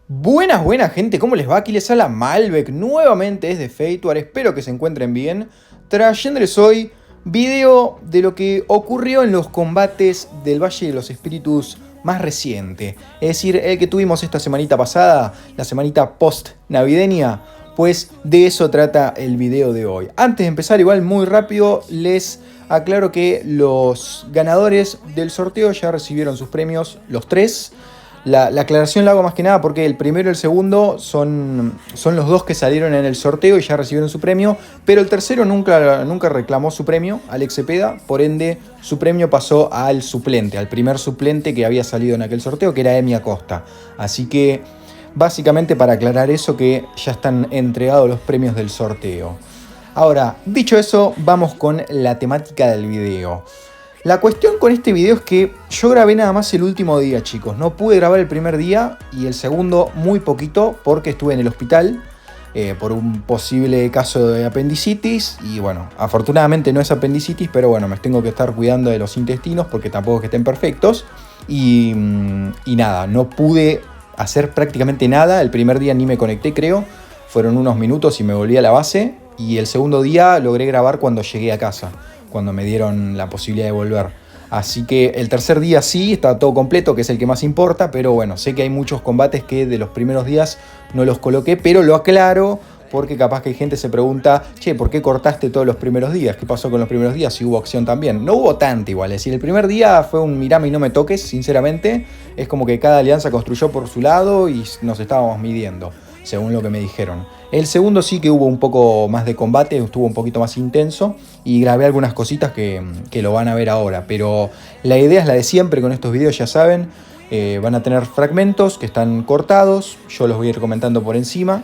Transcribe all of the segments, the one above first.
Buenas gente, ¿cómo les va? Aquí les habla Malbec nuevamente desde Feituar, espero que se encuentren bien, trayéndoles hoy video de lo que ocurrió en los combates del Valle de los Espíritus más reciente, es decir, el que tuvimos esta semanita pasada, la semanita post navideña, pues de eso trata el video de hoy. Antes de empezar, igual muy rápido, les aclaro que los ganadores del sorteo ya recibieron sus premios, los tres. La aclaración la hago más que nada porque el primero y el segundo son los dos que salieron en el sorteo y ya recibieron su premio, pero el tercero nunca reclamó su premio, Alex Cepeda, por ende su premio pasó al suplente, al primer suplente que había salido en aquel sorteo, que era Emi Acosta. Así que básicamente para aclarar eso, que ya están entregados los premios del sorteo. Ahora, dicho eso, vamos con la temática del video. La cuestión con este video es que yo grabé nada más el último día, chicos. No pude grabar el primer día y el segundo muy poquito porque estuve en el hospital por un posible caso de apendicitis. Y bueno, afortunadamente no es apendicitis, pero bueno, me tengo que estar cuidando de los intestinos porque tampoco es que estén perfectos. Y nada, no pude hacer prácticamente nada. El primer día ni me conecté, creo. Fueron unos minutos y me volví a la base. Y el segundo día logré grabar cuando llegué a casa, cuando me dieron la posibilidad de volver. Así que el tercer día sí, está todo completo, que es el que más importa, pero bueno, sé que hay muchos combates que de los primeros días no los coloqué, pero lo aclaro porque capaz que hay gente se pregunta, che, ¿por qué cortaste todos los primeros días? ¿Qué pasó con los primeros días? Si hubo acción también. No hubo tanta igual, es decir, el primer día fue un mirame y no me toques, sinceramente. Es como que cada alianza construyó por su lado y nos estábamos midiendo, según lo que me dijeron. El segundo sí que hubo un poco más de combate, estuvo un poquito más intenso y grabé algunas cositas que lo van a ver ahora. Pero la idea es la de siempre con estos videos, ya saben. Van a tener fragmentos que están cortados, yo los voy a ir comentando por encima.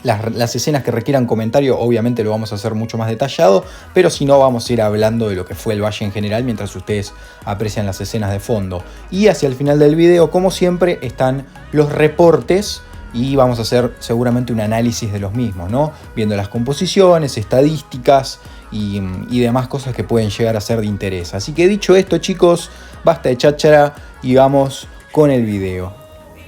Las escenas que requieran comentario obviamente lo vamos a hacer mucho más detallado, pero si no vamos a ir hablando de lo que fue el Valle en general mientras ustedes aprecian las escenas de fondo. Y hacia el final del video, como siempre, están los reportes y vamos a hacer seguramente un análisis de los mismos, ¿no? Viendo las composiciones, estadísticas y demás cosas que pueden llegar a ser de interés. Así que dicho esto, chicos, basta de cháchara y vamos con el video.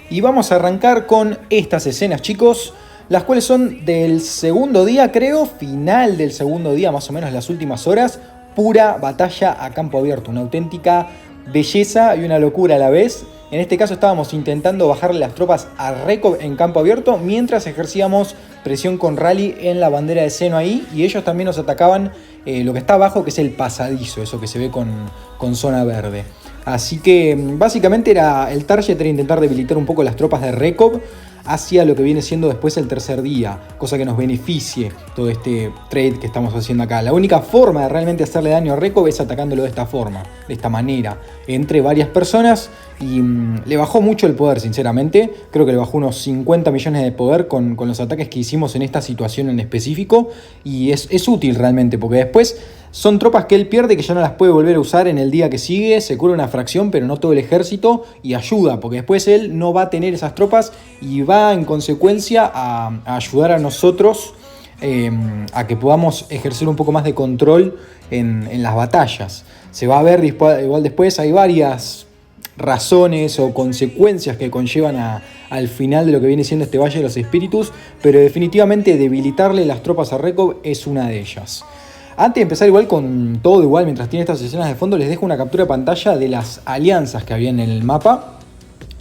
Y vamos a arrancar con estas escenas, chicos, las cuales son del segundo día, creo, final del segundo día, más o menos las últimas horas, pura batalla a campo abierto, una auténtica belleza y una locura a la vez. En este caso estábamos intentando bajarle las tropas a Rekov en campo abierto mientras ejercíamos presión con Rally en la bandera de seno ahí, y ellos también nos atacaban lo que está abajo, que es el pasadizo, eso que se ve con zona verde. Así que básicamente el target era intentar debilitar un poco las tropas de Rekov hacia lo que viene siendo después el tercer día, cosa que nos beneficie todo este trade que estamos haciendo acá. La única forma de realmente hacerle daño a Rekov es atacándolo de esta forma, de esta manera, entre varias personas, y le bajó mucho el poder, sinceramente. Creo que le bajó unos 50 millones de poder con los ataques que hicimos en esta situación en específico, y es útil realmente, porque después son tropas que él pierde, que ya no las puede volver a usar en el día que sigue, se cura una fracción, pero no todo el ejército, y ayuda, porque después él no va a tener esas tropas y va en consecuencia a ayudar a nosotros a que podamos ejercer un poco más de control en las batallas. Se va a ver igual después, hay varias razones o consecuencias que conllevan al final de lo que viene siendo este Valle de los Espíritus, pero definitivamente debilitarle las tropas a Rekov es una de ellas. Antes de empezar igual con todo igual, mientras tiene estas escenas de fondo, les dejo una captura de pantalla de las alianzas que había en el mapa.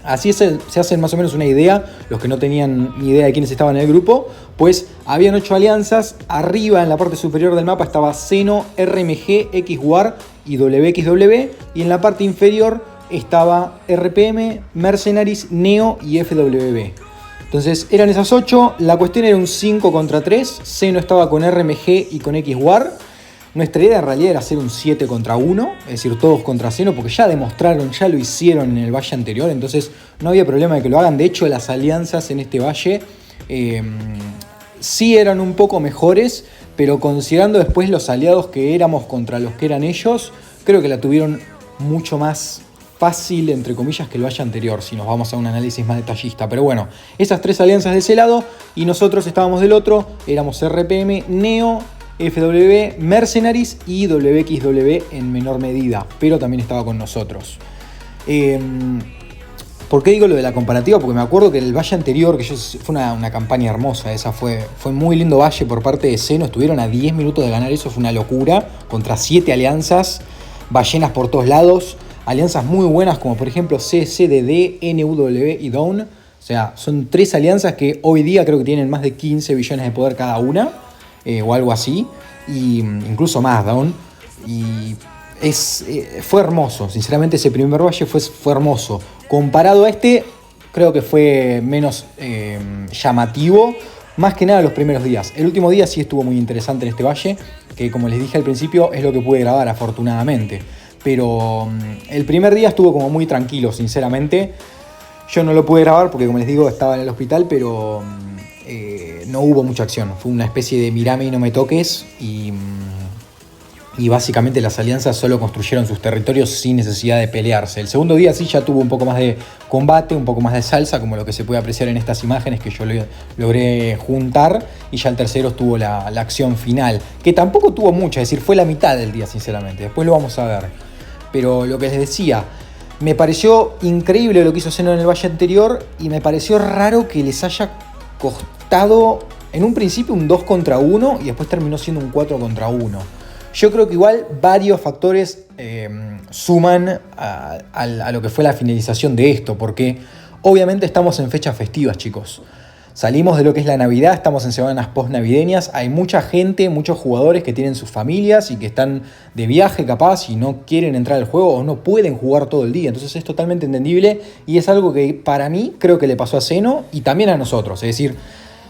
Así se hacen más o menos una idea, los que no tenían ni idea de quiénes estaban en el grupo, pues habían 8 alianzas. Arriba en la parte superior del mapa estaba Seno, RMG, XWAR y WXW, y en la parte inferior estaba RPM, Mercenaries, Neo y FWB. Entonces eran esas 8, la cuestión era un 5 contra 3, Seno estaba con RMG y con XWAR. Nuestra idea en realidad era hacer un 7 contra 1, es decir, todos contra Seno, porque ya demostraron, ya lo hicieron en el valle anterior, entonces no había problema de que lo hagan. De hecho, las alianzas en este valle sí eran un poco mejores, pero considerando después los aliados que éramos contra los que eran ellos, creo que la tuvieron mucho más fácil, entre comillas, que el valle anterior, si nos vamos a un análisis más detallista. Pero bueno, esas 3 alianzas de ese lado y nosotros estábamos del otro, éramos RPM, Neo, FWB, Mercenaries y WXW en menor medida, pero también estaba con nosotros. ¿Por qué digo lo de la comparativa? Porque me acuerdo que el valle anterior, fue una campaña hermosa, esa fue muy lindo valle por parte de Xeno, estuvieron a 10 minutos de ganar, eso fue una locura, contra 7 alianzas, ballenas por todos lados, alianzas muy buenas como por ejemplo CCDD, NW y Dawn, o sea, son 3 alianzas que hoy día creo que tienen más de 15 billones de poder cada una, o algo así, y incluso más Dawn, y fue hermoso, sinceramente ese primer valle fue hermoso. Comparado a este, creo que fue menos llamativo, más que nada los primeros días. El último día sí estuvo muy interesante en este valle, que como les dije al principio, es lo que pude grabar afortunadamente. Pero el primer día estuvo como muy tranquilo, sinceramente. Yo no lo pude grabar porque, como les digo, estaba en el hospital, pero no hubo mucha acción. Fue una especie de mirame y no me toques y básicamente las alianzas solo construyeron sus territorios sin necesidad de pelearse. El segundo día sí ya tuvo un poco más de combate, un poco más de salsa, como lo que se puede apreciar en estas imágenes que yo logré juntar, y ya el tercero estuvo la acción final, que tampoco tuvo mucha, es decir, fue la mitad del día sinceramente, después lo vamos a ver. Pero lo que les decía, me pareció increíble lo que hizo Xeno en el valle anterior y me pareció raro que les haya costado en un principio un 2 contra 1 y después terminó siendo un 4 contra 1. Yo creo que igual varios factores suman a lo que fue la finalización de esto, porque obviamente estamos en fechas festivas, chicos. Salimos de lo que es la Navidad, estamos en semanas post-navideñas, hay mucha gente, muchos jugadores que tienen sus familias y que están de viaje capaz y no quieren entrar al juego o no pueden jugar todo el día, entonces es totalmente entendible y es algo que para mí creo que le pasó a Xeno y también a nosotros, es decir,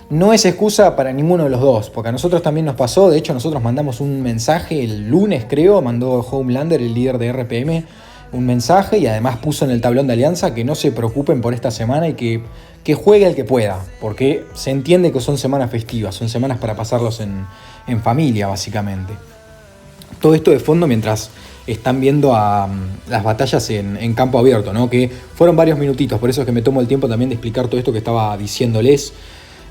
no es excusa para ninguno de los dos, porque a nosotros también nos pasó. De hecho, nosotros mandamos un mensaje el lunes, creo, mandó Homelander, el líder de RPM, un mensaje y además puso en el tablón de alianza que no se preocupen por esta semana y que juegue el que pueda, porque se entiende que son semanas festivas, son semanas para pasarlos en familia, básicamente. Todo esto de fondo mientras están viendo las batallas en campo abierto, ¿no? Que fueron varios minutitos, por eso es que me tomo el tiempo también de explicar todo esto que estaba diciéndoles.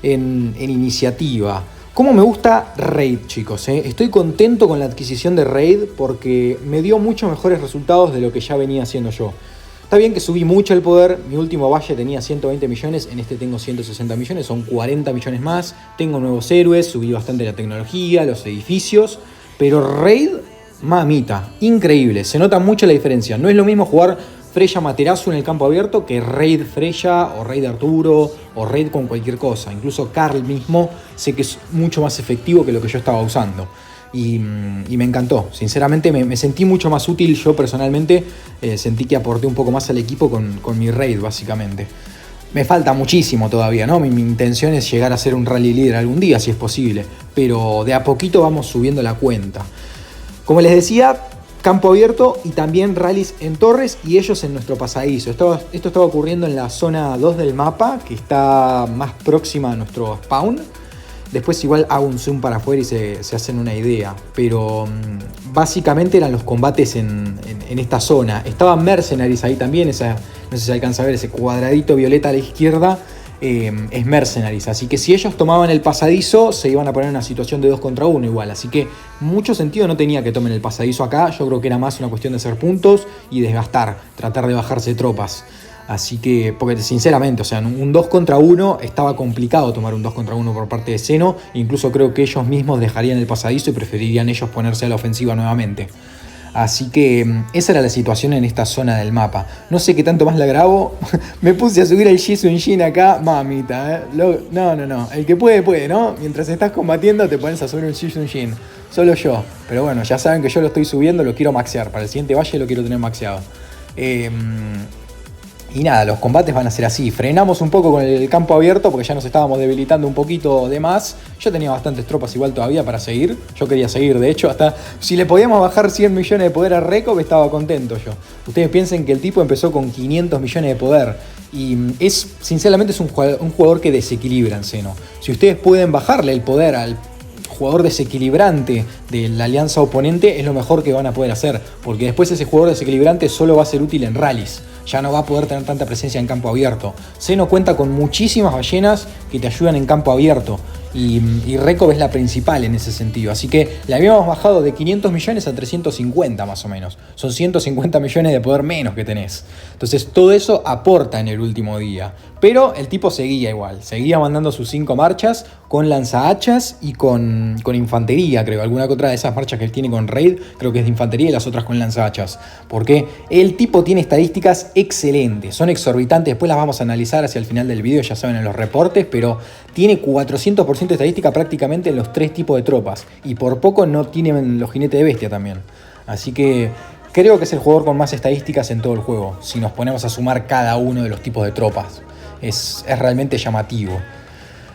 En iniciativa. ¿Cómo me gusta Raid, chicos? Estoy contento con la adquisición de Raid porque me dio muchos mejores resultados de lo que ya venía haciendo yo. Está bien que subí mucho el poder, mi último valle tenía 120 millones, en este tengo 160 millones, son 40 millones más, tengo nuevos héroes, subí bastante la tecnología, los edificios, pero Raid, mamita, increíble, se nota mucho la diferencia. No es lo mismo jugar Freya Materazo en el campo abierto que Raid Freya o Raid Arturo o Raid con cualquier cosa. Incluso Karl mismo sé que es mucho más efectivo que lo que yo estaba usando. Y me encantó. Sinceramente me sentí mucho más útil. Yo personalmente sentí que aporté un poco más al equipo con mi Raid básicamente. Me falta muchísimo todavía, ¿no? Mi intención es llegar a ser un rally líder algún día si es posible. Pero de a poquito vamos subiendo la cuenta. Como les decía, campo abierto y también rallies en torres y ellos en nuestro pasadizo. Esto estaba ocurriendo en la zona 2 del mapa, que está más próxima a nuestro spawn. Después igual hago un zoom para afuera y se hacen una idea. Pero básicamente eran los combates en esta zona. Estaban Mercenaries ahí también, no sé si se alcanza a ver ese cuadradito violeta a la izquierda. Es Mercenaries, así que si ellos tomaban el pasadizo se iban a poner en una situación de 2 contra 1 igual, así que mucho sentido no tenía que tomen el pasadizo acá. Yo creo que era más una cuestión de hacer puntos y desgastar, tratar de bajarse tropas, así que, porque sinceramente, o sea, un 2 contra 1 estaba complicado tomar un 2 contra 1 por parte de Xeno, incluso creo que ellos mismos dejarían el pasadizo y preferirían ellos ponerse a la ofensiva nuevamente. Así que esa era la situación en esta zona del mapa. No sé qué tanto más la grabo. Me puse a subir el Jisun Jin acá. Mamita, No. El que puede, puede, ¿no? Mientras estás combatiendo te pones a subir un Jisun Jin. Solo yo. Pero bueno, ya saben que yo lo estoy subiendo, lo quiero maxear. Para el siguiente valle lo quiero tener maxeado. Y nada, los combates van a ser así. Frenamos un poco con el campo abierto porque ya nos estábamos debilitando un poquito de más. Yo tenía bastantes tropas igual todavía para seguir. Yo quería seguir, de hecho, hasta si le podíamos bajar 100 millones de poder a Reco, estaba contento yo. Ustedes piensen que el tipo empezó con 500 millones de poder. Y sinceramente es un jugador que desequilibra en Xeno. Si ustedes pueden bajarle el poder al jugador desequilibrante de la alianza oponente, es lo mejor que van a poder hacer. Porque después ese jugador desequilibrante solo va a ser útil en rallies. Ya no va a poder tener tanta presencia en campo abierto. Xeno cuenta con muchísimas ballenas que te ayudan en campo abierto. y Rekov es la principal en ese sentido. Así que la habíamos bajado de 500 millones a 350 más o menos. Son 150 millones de poder menos que tenés. Entonces todo eso aporta en el último día. Pero el tipo seguía igual, seguía mandando sus 5 marchas con lanzahachas y con infantería, creo. Alguna que otra de esas marchas que él tiene con Raid, creo que es de infantería y las otras con lanzahachas. Porque el tipo tiene estadísticas excelentes, son exorbitantes. Después las vamos a analizar hacia el final del video, ya saben, en los reportes, pero tiene 400% de estadística prácticamente en los 3 tipos de tropas. Y por poco no tienen los jinetes de bestia también. Así que creo que es el jugador con más estadísticas en todo el juego, si nos ponemos a sumar cada uno de los tipos de tropas. Es realmente llamativo.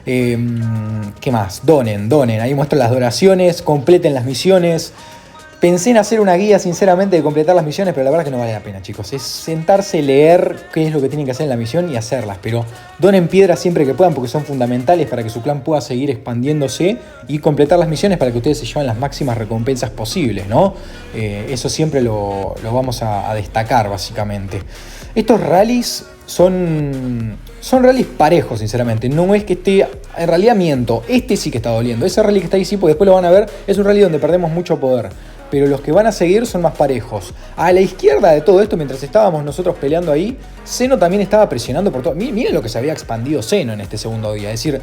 ¿Qué más? Donen. Ahí muestran las donaciones, completen las misiones. Pensé en hacer una guía, sinceramente, de completar las misiones, pero la verdad es que no vale la pena, chicos. Es sentarse, leer qué es lo que tienen que hacer en la misión y hacerlas. Pero donen piedras siempre que puedan porque son fundamentales para que su clan pueda seguir expandiéndose y completar las misiones para que ustedes se lleven las máximas recompensas posibles, ¿no? Eso siempre lo vamos a destacar, básicamente. Estos rallies son rallies parejos, sinceramente. No es que esté... En realidad miento. Este sí que está doliendo. Ese rally que está ahí sí, porque después lo van a ver. Es un rally donde perdemos mucho poder. Pero los que van a seguir son más parejos. A la izquierda de todo esto, mientras estábamos nosotros peleando ahí, Zeno también estaba presionando por todo. Miren lo que se había expandido Zeno en este segundo día. Es decir,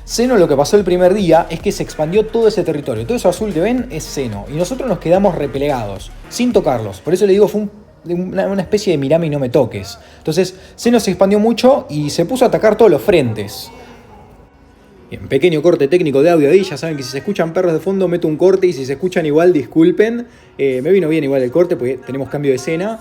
Zeno, lo que pasó el primer día es que se expandió todo ese territorio. Todo eso azul que ven es Zeno. Y nosotros nos quedamos replegados, sin tocarlos. Por eso le digo, fue una especie de mirame y no me toques. Entonces Zeno se expandió mucho y se puso a atacar todos los frentes. Bien, pequeño corte técnico de audio ahí. Ya saben que si se escuchan perros de fondo meto un corte, y si se escuchan igual disculpen. Me vino bien igual el corte porque tenemos cambio de escena.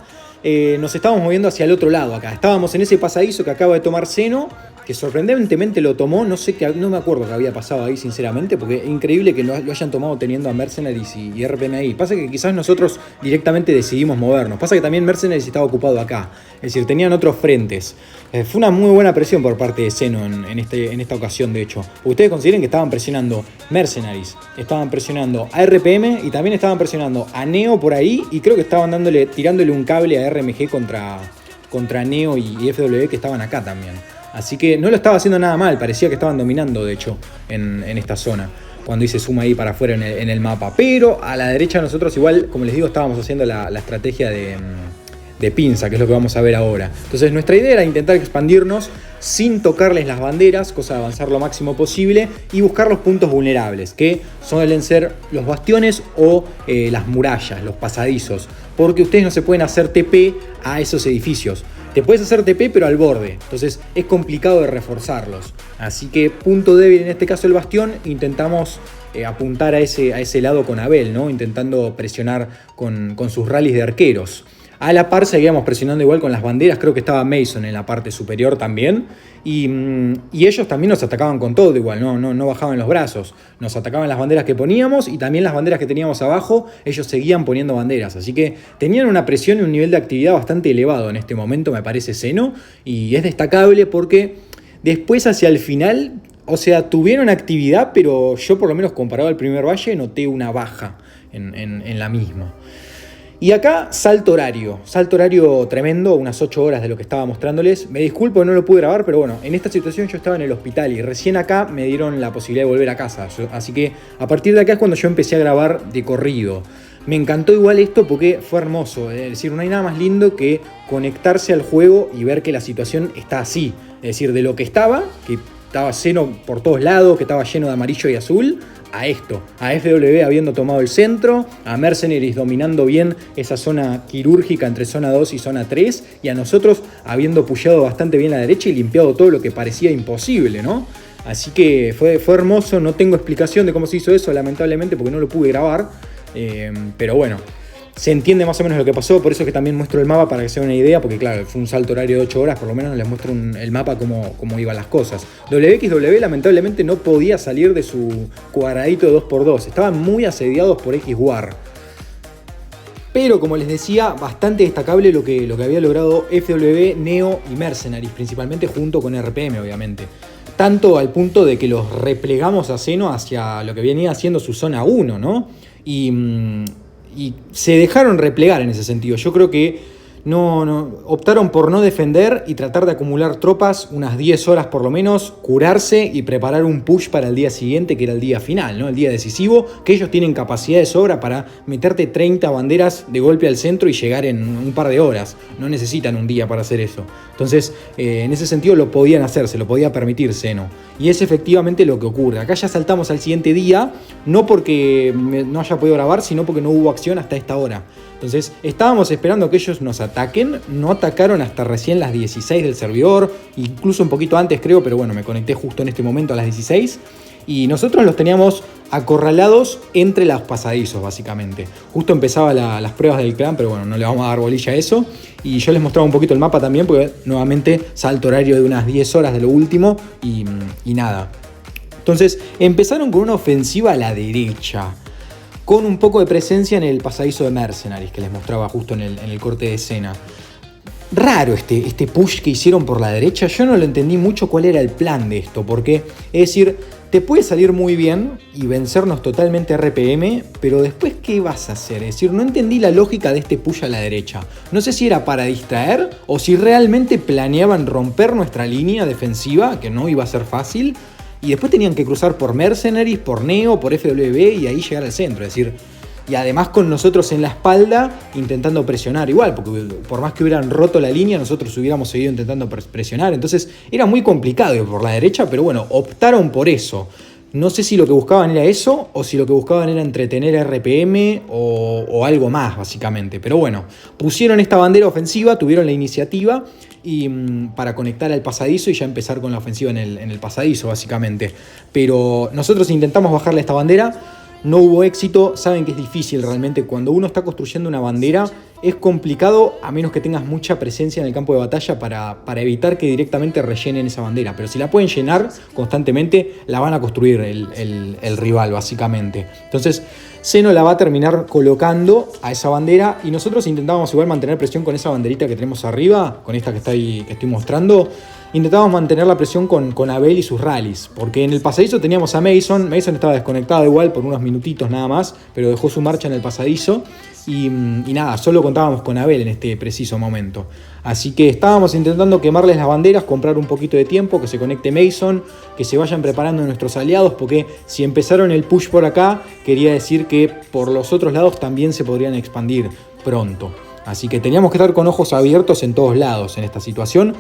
Nos estábamos moviendo hacia el otro lado acá. Estábamos en ese pasadizo que acaba de tomar Zeno, que sorprendentemente lo tomó. No me acuerdo qué había pasado ahí, sinceramente, porque es increíble que lo hayan tomado teniendo a Mercenaries y RPM ahí. Pasa que quizás nosotros directamente decidimos movernos. Pasa que también Mercenaries estaba ocupado acá. Es decir, tenían otros frentes. Fue una muy buena presión por parte de Zeno en esta ocasión, de hecho. Ustedes consideren que estaban presionando Mercenaries, estaban presionando a RPM y también estaban presionando a Neo por ahí, y creo que estaban tirándole un cable a RMG contra Neo y FW, que estaban acá también. Así que no lo estaba haciendo nada mal, parecía que estaban dominando, de hecho, en esta zona, cuando hice zoom ahí para afuera en el mapa. Pero a la derecha nosotros igual, como les digo, estábamos haciendo la estrategia de pinza, que es lo que vamos a ver ahora. Entonces nuestra idea era intentar expandirnos sin tocarles las banderas, cosa de avanzar lo máximo posible y buscar los puntos vulnerables, que suelen ser los bastiones o las murallas, los pasadizos, porque ustedes no se pueden hacer TP a esos edificios. Te puedes hacer TP pero al borde, entonces es complicado de reforzarlos. Así que punto débil en este caso el bastión, intentamos apuntar a ese lado con Abel, ¿no? Intentando presionar con sus rallies de arqueros. A la par seguíamos presionando igual con las banderas, creo que estaba Mason en la parte superior también. Y ellos también nos atacaban con todo igual, no bajaban los brazos. Nos atacaban las banderas que poníamos y también las banderas que teníamos abajo, ellos seguían poniendo banderas. Así que tenían una presión y un nivel de actividad bastante elevado en este momento, me parece, Zeno. Y es destacable porque después hacia el final, o sea, tuvieron actividad, pero yo por lo menos comparado al primer valle noté una baja en la misma. Y acá salto horario tremendo, unas 8 horas de lo que estaba mostrándoles. Me disculpo, no lo pude grabar, pero bueno, en esta situación yo estaba en el hospital y recién acá me dieron la posibilidad de volver a casa. Así que a partir de acá es cuando yo empecé a grabar de corrido. Me encantó igual esto porque fue hermoso. Es decir, no hay nada más lindo que conectarse al juego y ver que la situación está así. Es decir, de lo que estaba Zeno por todos lados, que estaba lleno de amarillo y azul, a esto, a FW habiendo tomado el centro, a Mercenaries dominando bien esa zona quirúrgica entre zona 2 y zona 3, y a nosotros habiendo pushado bastante bien la derecha y limpiado todo lo que parecía imposible, ¿no? Así que fue hermoso, no tengo explicación de cómo se hizo eso, lamentablemente, porque no lo pude grabar, pero bueno, se entiende más o menos lo que pasó, por eso es que también muestro el mapa para que se den una idea, porque claro, fue un salto horario de 8 horas, por lo menos les muestro el mapa cómo iban las cosas. WXW lamentablemente no podía salir de su cuadradito de 2x2, estaban muy asediados por X-War. Pero como les decía, bastante destacable lo que había logrado FW, Neo y Mercenaries, principalmente junto con RPM obviamente. Tanto al punto de que los replegamos a Zeno hacia lo que venía siendo su zona 1, ¿no? Y se dejaron replegar en ese sentido. Yo creo que optaron por no defender y tratar de acumular tropas unas 10 horas por lo menos, curarse y preparar un push para el día siguiente, que era el día final, ¿no? El día decisivo, que ellos tienen capacidad de sobra para meterte 30 banderas de golpe al centro y llegar en un par de horas. No necesitan un día para hacer eso. Entonces, en ese sentido lo podían hacer, se lo podía permitir Zeno. Y es efectivamente lo que ocurre. Acá ya saltamos al siguiente día, no porque no haya podido grabar, sino porque no hubo acción hasta esta hora. Entonces, estábamos esperando que ellos nos ataquen, no atacaron hasta recién las 16 del servidor, incluso un poquito antes creo, pero bueno, me conecté justo en este momento a las 16, y nosotros los teníamos acorralados entre los pasadizos, básicamente. Justo empezaba las pruebas del clan, pero bueno, no le vamos a dar bolilla a eso, y yo les mostraba un poquito el mapa también, porque nuevamente salto horario de unas 10 horas de lo último, y nada. Entonces, empezaron con una ofensiva a la derecha, con un poco de presencia en el pasadizo de Mercenaries que les mostraba justo en el corte de escena. Raro este push que hicieron por la derecha, yo no lo entendí mucho cuál era el plan de esto, porque es decir, te puede salir muy bien y vencernos totalmente RPM, pero después ¿qué vas a hacer? Es decir, no entendí la lógica de este push a la derecha. No sé si era para distraer o si realmente planeaban romper nuestra línea defensiva, que no iba a ser fácil, y después tenían que cruzar por Mercenaries, por Neo, por FWB y ahí llegar al centro. Es decir, y además con nosotros en la espalda intentando presionar igual, porque por más que hubieran roto la línea, nosotros hubiéramos seguido intentando presionar. Entonces era muy complicado ir por la derecha, pero bueno, optaron por eso. No sé si lo que buscaban era eso o si lo que buscaban era entretener a RPM o algo más, básicamente. Pero bueno, pusieron esta bandera ofensiva, tuvieron la iniciativa y para conectar al pasadizo y ya empezar con la ofensiva en el pasadizo, básicamente. Pero nosotros intentamos bajarle esta bandera. No hubo éxito, saben que es difícil realmente. Cuando uno está construyendo una bandera es complicado a menos que tengas mucha presencia en el campo de batalla para evitar que directamente rellenen esa bandera. Pero si la pueden llenar constantemente, la van a construir el rival básicamente. Entonces Zeno la va a terminar colocando a esa bandera y nosotros intentábamos igual mantener presión con esa banderita que tenemos arriba, con esta que estoy mostrando. Intentábamos mantener la presión con Abel y sus rallies, porque en el pasadizo teníamos a Mason. Mason estaba desconectado igual por unos minutitos nada más, pero dejó su marcha en el pasadizo y nada, solo contábamos con Abel en este preciso momento. Así que estábamos intentando quemarles las banderas, comprar un poquito de tiempo, que se conecte Mason, que se vayan preparando nuestros aliados, porque si empezaron el push por acá, quería decir que por los otros lados también se podrían expandir pronto. Así que teníamos que estar con ojos abiertos en todos lados en esta situación.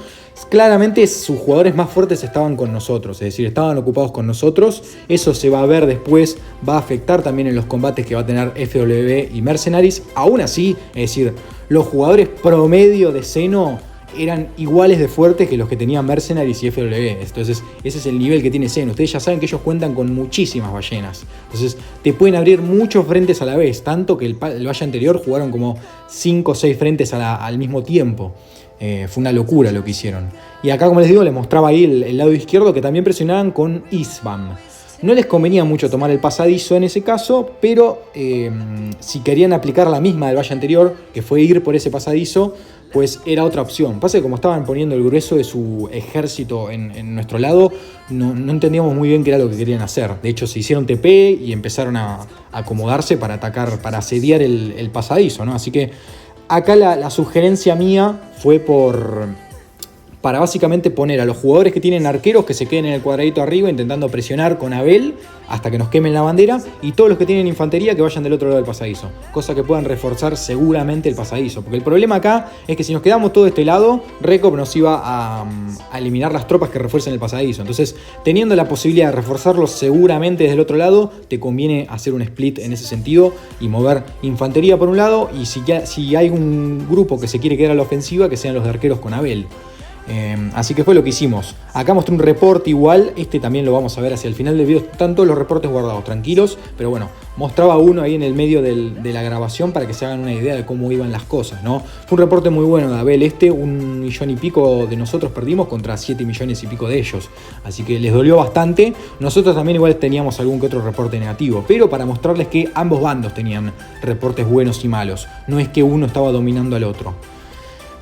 Claramente sus jugadores más fuertes estaban con nosotros, es decir, estaban ocupados con nosotros. Eso se va a ver después, va a afectar también en los combates que va a tener FWB y Mercenaries. Aún así, es decir, los jugadores promedio de Zeno eran iguales de fuertes que los que tenían Mercenaries y FWB. Entonces ese es el nivel que tiene Zeno. Ustedes ya saben que ellos cuentan con muchísimas ballenas. Entonces te pueden abrir muchos frentes a la vez. Tanto que el valle anterior jugaron como 5 o 6 frentes al mismo tiempo. Fue una locura lo que hicieron. Y acá, como les digo, les mostraba ahí el lado izquierdo que también presionaban con Isbam. No les convenía mucho tomar el pasadizo en ese caso, pero si querían aplicar la misma del valle anterior, que fue ir por ese pasadizo, pues era otra opción. Pasa que como estaban poniendo el grueso de su ejército en nuestro lado, no entendíamos muy bien qué era lo que querían hacer. De hecho, se hicieron TP y empezaron a acomodarse para atacar, para asediar el pasadizo, ¿no? Así que acá la sugerencia mía fue para básicamente poner a los jugadores que tienen arqueros que se queden en el cuadradito arriba intentando presionar con Abel hasta que nos quemen la bandera, y todos los que tienen infantería que vayan del otro lado del pasadizo, cosa que puedan reforzar seguramente el pasadizo, porque el problema acá es que si nos quedamos todo de este lado, Recop nos iba a eliminar las tropas que refuercen el pasadizo. Entonces, teniendo la posibilidad de reforzarlos seguramente desde el otro lado, te conviene hacer un split en ese sentido y mover infantería por un lado, y si hay un grupo que se quiere quedar a la ofensiva, que sean los de arqueros con Abel. Así que fue lo que hicimos. Acá mostré un reporte igual, este también lo vamos a ver hacia el final del video. Están todos los reportes guardados, tranquilos, pero bueno, mostraba uno ahí en el medio de la grabación para que se hagan una idea de cómo iban las cosas, ¿no? Fue un reporte muy bueno de Abel, 1,5 millones de nosotros perdimos contra 7 millones y pico de ellos, así que les dolió bastante. Nosotros también igual teníamos algún que otro reporte negativo, pero para mostrarles que ambos bandos tenían reportes buenos y malos, no es que uno estaba dominando al otro.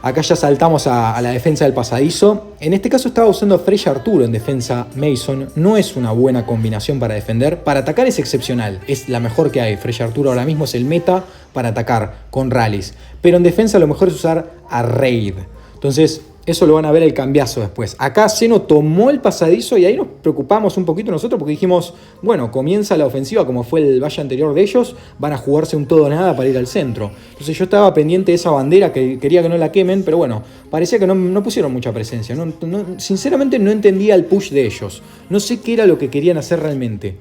Acá ya saltamos a la defensa del pasadizo. En este caso estaba usando Freya Arturo en defensa Mason. No es una buena combinación para defender. Para atacar es excepcional. Es la mejor que hay. Freya Arturo ahora mismo es el meta para atacar con rallies. Pero en defensa lo mejor es usar a Raid. Entonces eso lo van a ver el cambiazo después. Acá Zeno tomó el pasadizo y ahí nos preocupamos un poquito nosotros porque dijimos, bueno, comienza la ofensiva como fue el valle anterior de ellos, van a jugarse un todo o nada para ir al centro. Entonces yo estaba pendiente de esa bandera, que quería que no la quemen, pero bueno, parecía que no pusieron mucha presencia. Sinceramente no entendía el push de ellos. No sé qué era lo que querían hacer realmente.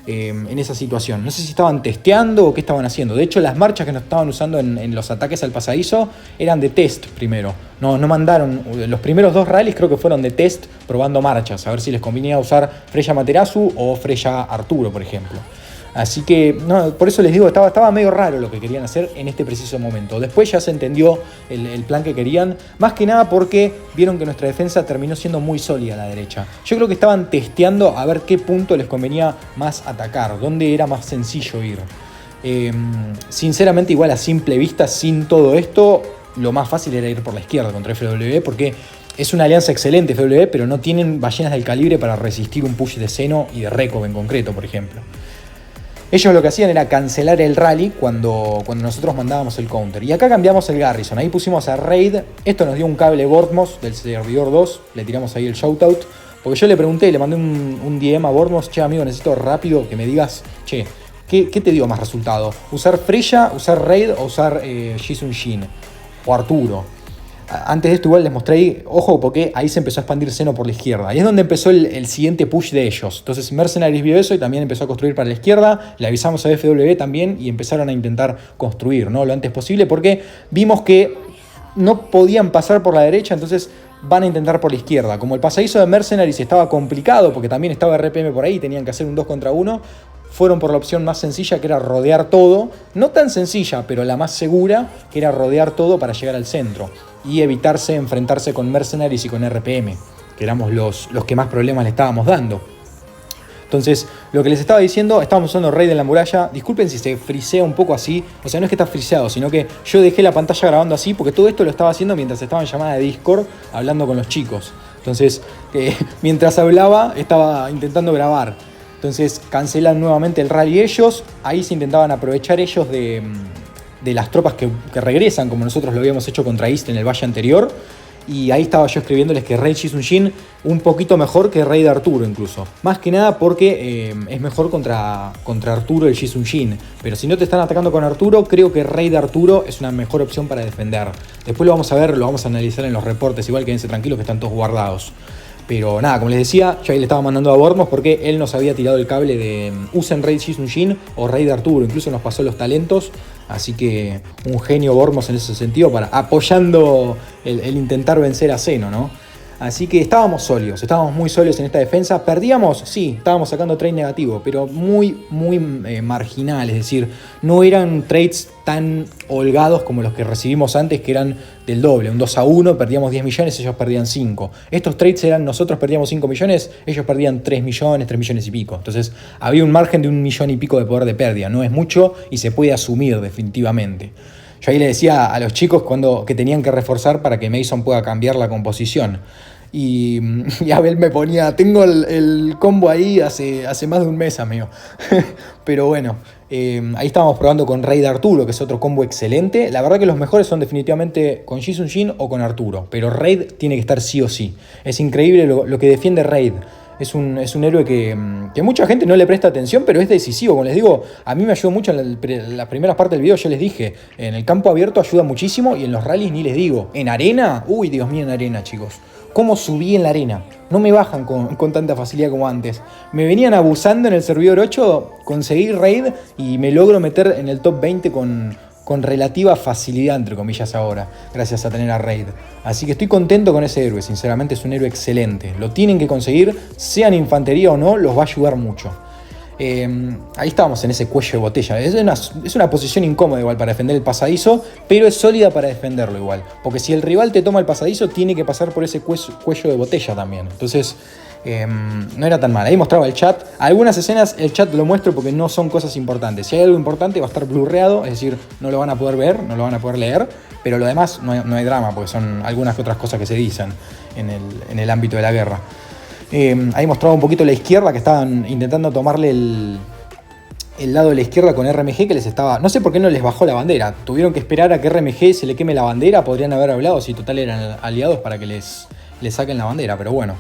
En esa situación. No sé si estaban testeando o qué estaban haciendo. De hecho, las marchas que nos estaban usando en los ataques al pasadizo eran de test primero. No mandaron. Los primeros 2 rallies creo que fueron de test probando marchas. A ver si les convenía usar Freya Materazu o Freya Arturo, por ejemplo. Así que, no, por eso les digo, estaba medio raro lo que querían hacer en este preciso momento. Después ya se entendió el plan que querían, más que nada porque vieron que nuestra defensa terminó siendo muy sólida a la derecha. Yo creo que estaban testeando a ver qué punto les convenía más atacar, dónde era más sencillo ir. Sinceramente, igual a simple vista, sin todo esto, lo más fácil era ir por la izquierda contra FW, porque es una alianza excelente FW, pero no tienen ballenas del calibre para resistir un push de Zeno y de Rekov en concreto, por ejemplo. Ellos lo que hacían era cancelar el rally cuando nosotros mandábamos el counter. Y acá cambiamos el Garrison. Ahí pusimos a Raid. Esto nos dio un cable Bortmos del servidor 2. Le tiramos ahí el shoutout. Porque yo le pregunté, le mandé un DM a Bortmos. Che, amigo, necesito rápido que me digas, che, ¿qué te dio más resultado? ¿Usar Freya, usar Raid o usar Jisun Jin? O Arturo. Antes de esto igual les mostré ahí, ojo, porque ahí se empezó a expandir Zeno por la izquierda. Ahí es donde empezó el siguiente push de ellos. Entonces Mercenaries vio eso y también empezó a construir para la izquierda. Le avisamos a FW también y empezaron a intentar construir, ¿no? Lo antes posible, porque vimos que no podían pasar por la derecha, entonces van a intentar por la izquierda. Como el pasadizo de Mercenaries estaba complicado, porque también estaba RPM por ahí, tenían que hacer un 2 contra 1, fueron por la opción más sencilla, que era rodear todo. No tan sencilla, pero la más segura, que era rodear todo para llegar al centro y evitarse enfrentarse con Mercenaries y con RPM, que éramos los que más problemas le estábamos dando. Entonces, lo que les estaba diciendo, estábamos usando Raid en la muralla. Disculpen si se frisea un poco así. O sea, no es que está friseado, sino que yo dejé la pantalla grabando así, porque todo esto lo estaba haciendo mientras estaba en llamada de Discord, hablando con los chicos. Entonces, mientras hablaba, estaba intentando grabar. Entonces, cancelan nuevamente el rally ellos. Ahí se intentaban aprovechar ellos de las tropas que regresan, como nosotros lo habíamos hecho contra East en el valle anterior. Y ahí estaba yo escribiéndoles que Raid Jisun Jin un poquito mejor que Raid Arturo incluso. Más que nada porque es mejor contra Arturo el Jisun Jin. Pero si no te están atacando con Arturo, creo que Raid Arturo es una mejor opción para defender. Después lo vamos a ver, lo vamos a analizar en los reportes. Igual quédense tranquilos que están todos guardados. Pero nada, como les decía, yo ahí le estaba mandando a Bormos porque él nos había tirado el cable de usen Raid Jisun Jin o Raid Arturo. Incluso nos pasó los talentos. Así que un genio Bormos en ese sentido, apoyando el intentar vencer a Zeno, ¿no? Así que estábamos sólidos, estábamos muy sólidos en esta defensa. ¿Perdíamos? Sí, estábamos sacando trade negativo, pero muy marginal. Es decir, no eran trades tan holgados como los que recibimos antes, que eran del doble. Un 2-1, perdíamos 10 millones, ellos perdían 5. Estos trades eran, nosotros perdíamos 5 millones, ellos perdían 3 millones y pico. Entonces había un margen de 1 millón y pico de poder de pérdida. No es mucho y se puede asumir definitivamente. Yo ahí le decía a los chicos que tenían que reforzar para que Mason pueda cambiar la composición. Y Abel me ponía, tengo el combo ahí hace más de un mes, amigo. Pero bueno, ahí estábamos probando con Raid Arturo, que es otro combo excelente. La verdad que los mejores son definitivamente con Jisun Jin o con Arturo. Pero Raid tiene que estar sí o sí. Es increíble lo que defiende Raid. Es un héroe que mucha gente no le presta atención, pero es decisivo. Como les digo, a mí me ayudó mucho en las primeras partes del video. Yo les dije, en el campo abierto ayuda muchísimo y en los rallies ni les digo. En arena, uy, Dios mío, en arena, chicos. ¿Cómo subí en la arena? No me bajan con tanta facilidad como antes. Me venían abusando en el servidor 8, conseguí raid y me logro meter en el top 20 con relativa facilidad, entre comillas ahora, gracias a tener a Raid. Así que estoy contento con ese héroe, sinceramente es un héroe excelente. Lo tienen que conseguir, sean infantería o no, los va a ayudar mucho. Ahí estábamos en ese cuello de botella. Es una posición incómoda igual para defender el pasadizo, pero es sólida para defenderlo igual. Porque si el rival te toma el pasadizo, tiene que pasar por ese cuello de botella también. Entonces No era tan mal. Ahí mostraba el chat. Algunas escenas el chat lo muestro porque no son cosas importantes. Si hay algo importante va a estar blurreado, es decir, no lo van a poder ver, no lo van a poder leer, pero lo demás no hay drama porque son algunas que otras cosas que se dicen en el ámbito de la guerra. Ahí mostraba un poquito la izquierda, que estaban intentando tomarle el lado de la izquierda con RMG, que les estaba... No sé por qué no les bajó la bandera. Tuvieron que esperar a que RMG se le queme la bandera. Podrían haber hablado si total eran aliados para que les saquen la bandera, pero bueno.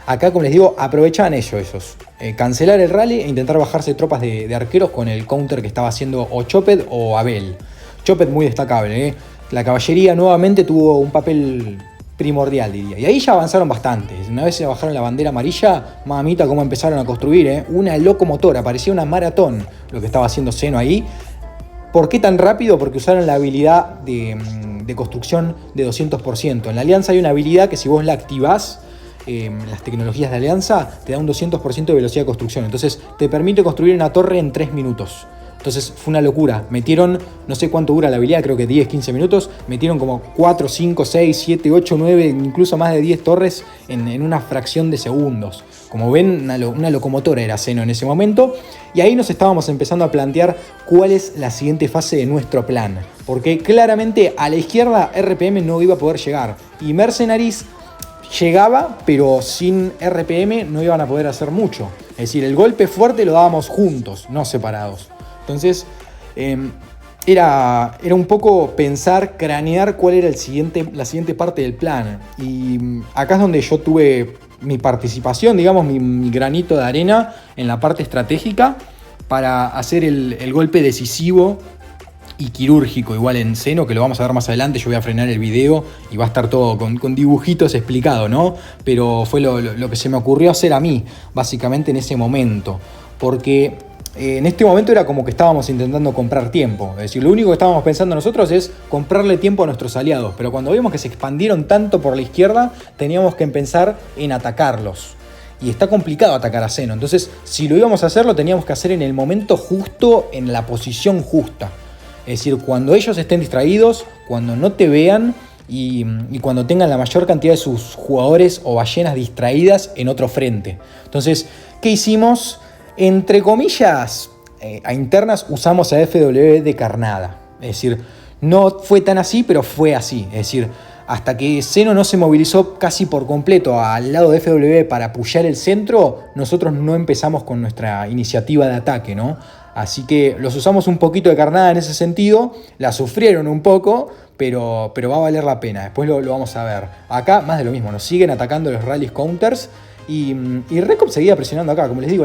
Acá, como les digo, aprovechaban ellos. Cancelar el rally e intentar bajarse tropas de arqueros con el counter que estaba haciendo o Choped o Abel. Choped muy destacable, La caballería nuevamente tuvo un papel primordial, diría. Y ahí ya avanzaron bastante. Una vez se bajaron la bandera amarilla, mamita, cómo empezaron a construir, Una locomotora, parecía una maratón lo que estaba haciendo Seno ahí. ¿Por qué tan rápido? Porque usaron la habilidad de construcción de 200%. En la Alianza hay una habilidad que si vos la activás, las tecnologías de Alianza, te da un 200% de velocidad de construcción. Entonces te permite construir una torre en 3 minutos. Entonces fue una locura. Metieron, no sé cuánto dura la habilidad, creo que 10, 15 minutos. Metieron como 4, 5, 6, 7, 8, 9, incluso más de 10 torres en una fracción de segundos. Como ven, una locomotora era Seno en ese momento. Y ahí nos estábamos empezando a plantear cuál es la siguiente fase de nuestro plan. Porque claramente a la izquierda RPM no iba a poder llegar. Y Mercenaries llegaba, pero sin RPM no iban a poder hacer mucho. Es decir, el golpe fuerte lo dábamos juntos, no separados. Entonces, era un poco pensar, cranear cuál era la siguiente parte del plan. Y acá es donde yo tuve mi participación, digamos, mi granito de arena en la parte estratégica para hacer el golpe decisivo y quirúrgico, igual en Seno, que lo vamos a ver más adelante. Yo voy a frenar el video y va a estar todo con dibujitos explicado, ¿no? Pero fue lo que se me ocurrió hacer a mí, básicamente en ese momento. Porque en este momento era como que estábamos intentando comprar tiempo. Es decir, lo único que estábamos pensando nosotros es comprarle tiempo a nuestros aliados. Pero cuando vimos que se expandieron tanto por la izquierda, teníamos que pensar en atacarlos. Y está complicado atacar a Seno. Entonces, si lo íbamos a hacer, lo teníamos que hacer en el momento justo, en la posición justa. Es decir, cuando ellos estén distraídos, cuando no te vean y cuando tengan la mayor cantidad de sus jugadores o ballenas distraídas en otro frente. Entonces, ¿qué hicimos? Entre comillas, a internas usamos a FW de carnada. Es decir, no fue tan así, pero fue así. Es decir, hasta que Seno no se movilizó casi por completo al lado de FW para apoyar el centro, nosotros no empezamos con nuestra iniciativa de ataque, ¿no? Así que los usamos un poquito de carnada en ese sentido, la sufrieron un poco, pero va a valer la pena, después lo vamos a ver. Acá más de lo mismo, nos siguen atacando los rallies counters y Recop seguía presionando acá. Como les digo,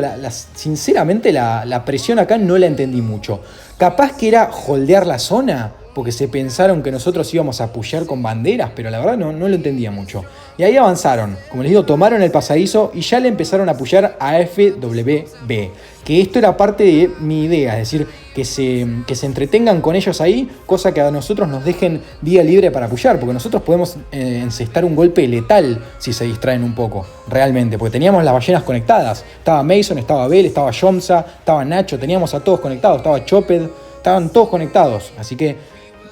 sinceramente la presión acá no la entendí mucho. Capaz que era holdear la zona, porque se pensaron que nosotros íbamos a apoyar con banderas, pero la verdad no lo entendía mucho. Y ahí avanzaron, como les digo, tomaron el pasadizo y ya le empezaron a apoyar a FWB. Que esto era parte de mi idea, es decir, que se entretengan con ellos ahí, cosa que a nosotros nos dejen vía libre para apoyar, porque nosotros podemos encestar un golpe letal si se distraen un poco, realmente, porque teníamos las ballenas conectadas. Estaba Mason, estaba Abel, estaba Yomsa, estaba Nacho, teníamos a todos conectados, estaba Choped, estaban todos conectados, así que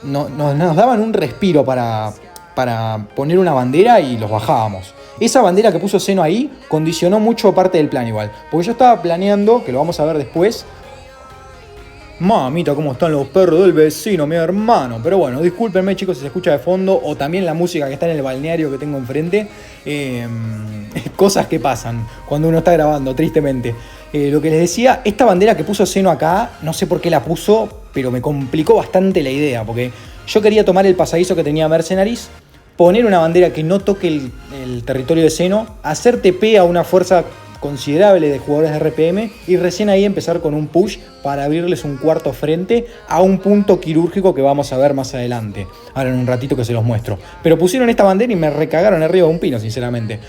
nos daban un respiro para poner una bandera y los bajábamos. Esa bandera que puso Seno ahí condicionó mucho parte del plan igual, porque yo estaba planeando, que lo vamos a ver después. Mamita, cómo están los perros del vecino, mi hermano. Pero bueno, discúlpenme chicos si se escucha de fondo, o también la música que está en el balneario que tengo enfrente. Cosas que pasan cuando uno está grabando, tristemente. Lo que les decía, esta bandera que puso Seno acá, no sé por qué la puso, pero me complicó bastante la idea, porque yo quería tomar el pasadizo que tenía Mercenaries, poner una bandera que no toque el territorio de Seno, hacer TP a una fuerza considerable de jugadores de RPM y recién ahí empezar con un push para abrirles un cuarto frente a un punto quirúrgico que vamos a ver más adelante. Ahora en un ratito que se los muestro. Pero pusieron esta bandera y me recagaron arriba de un pino, sinceramente.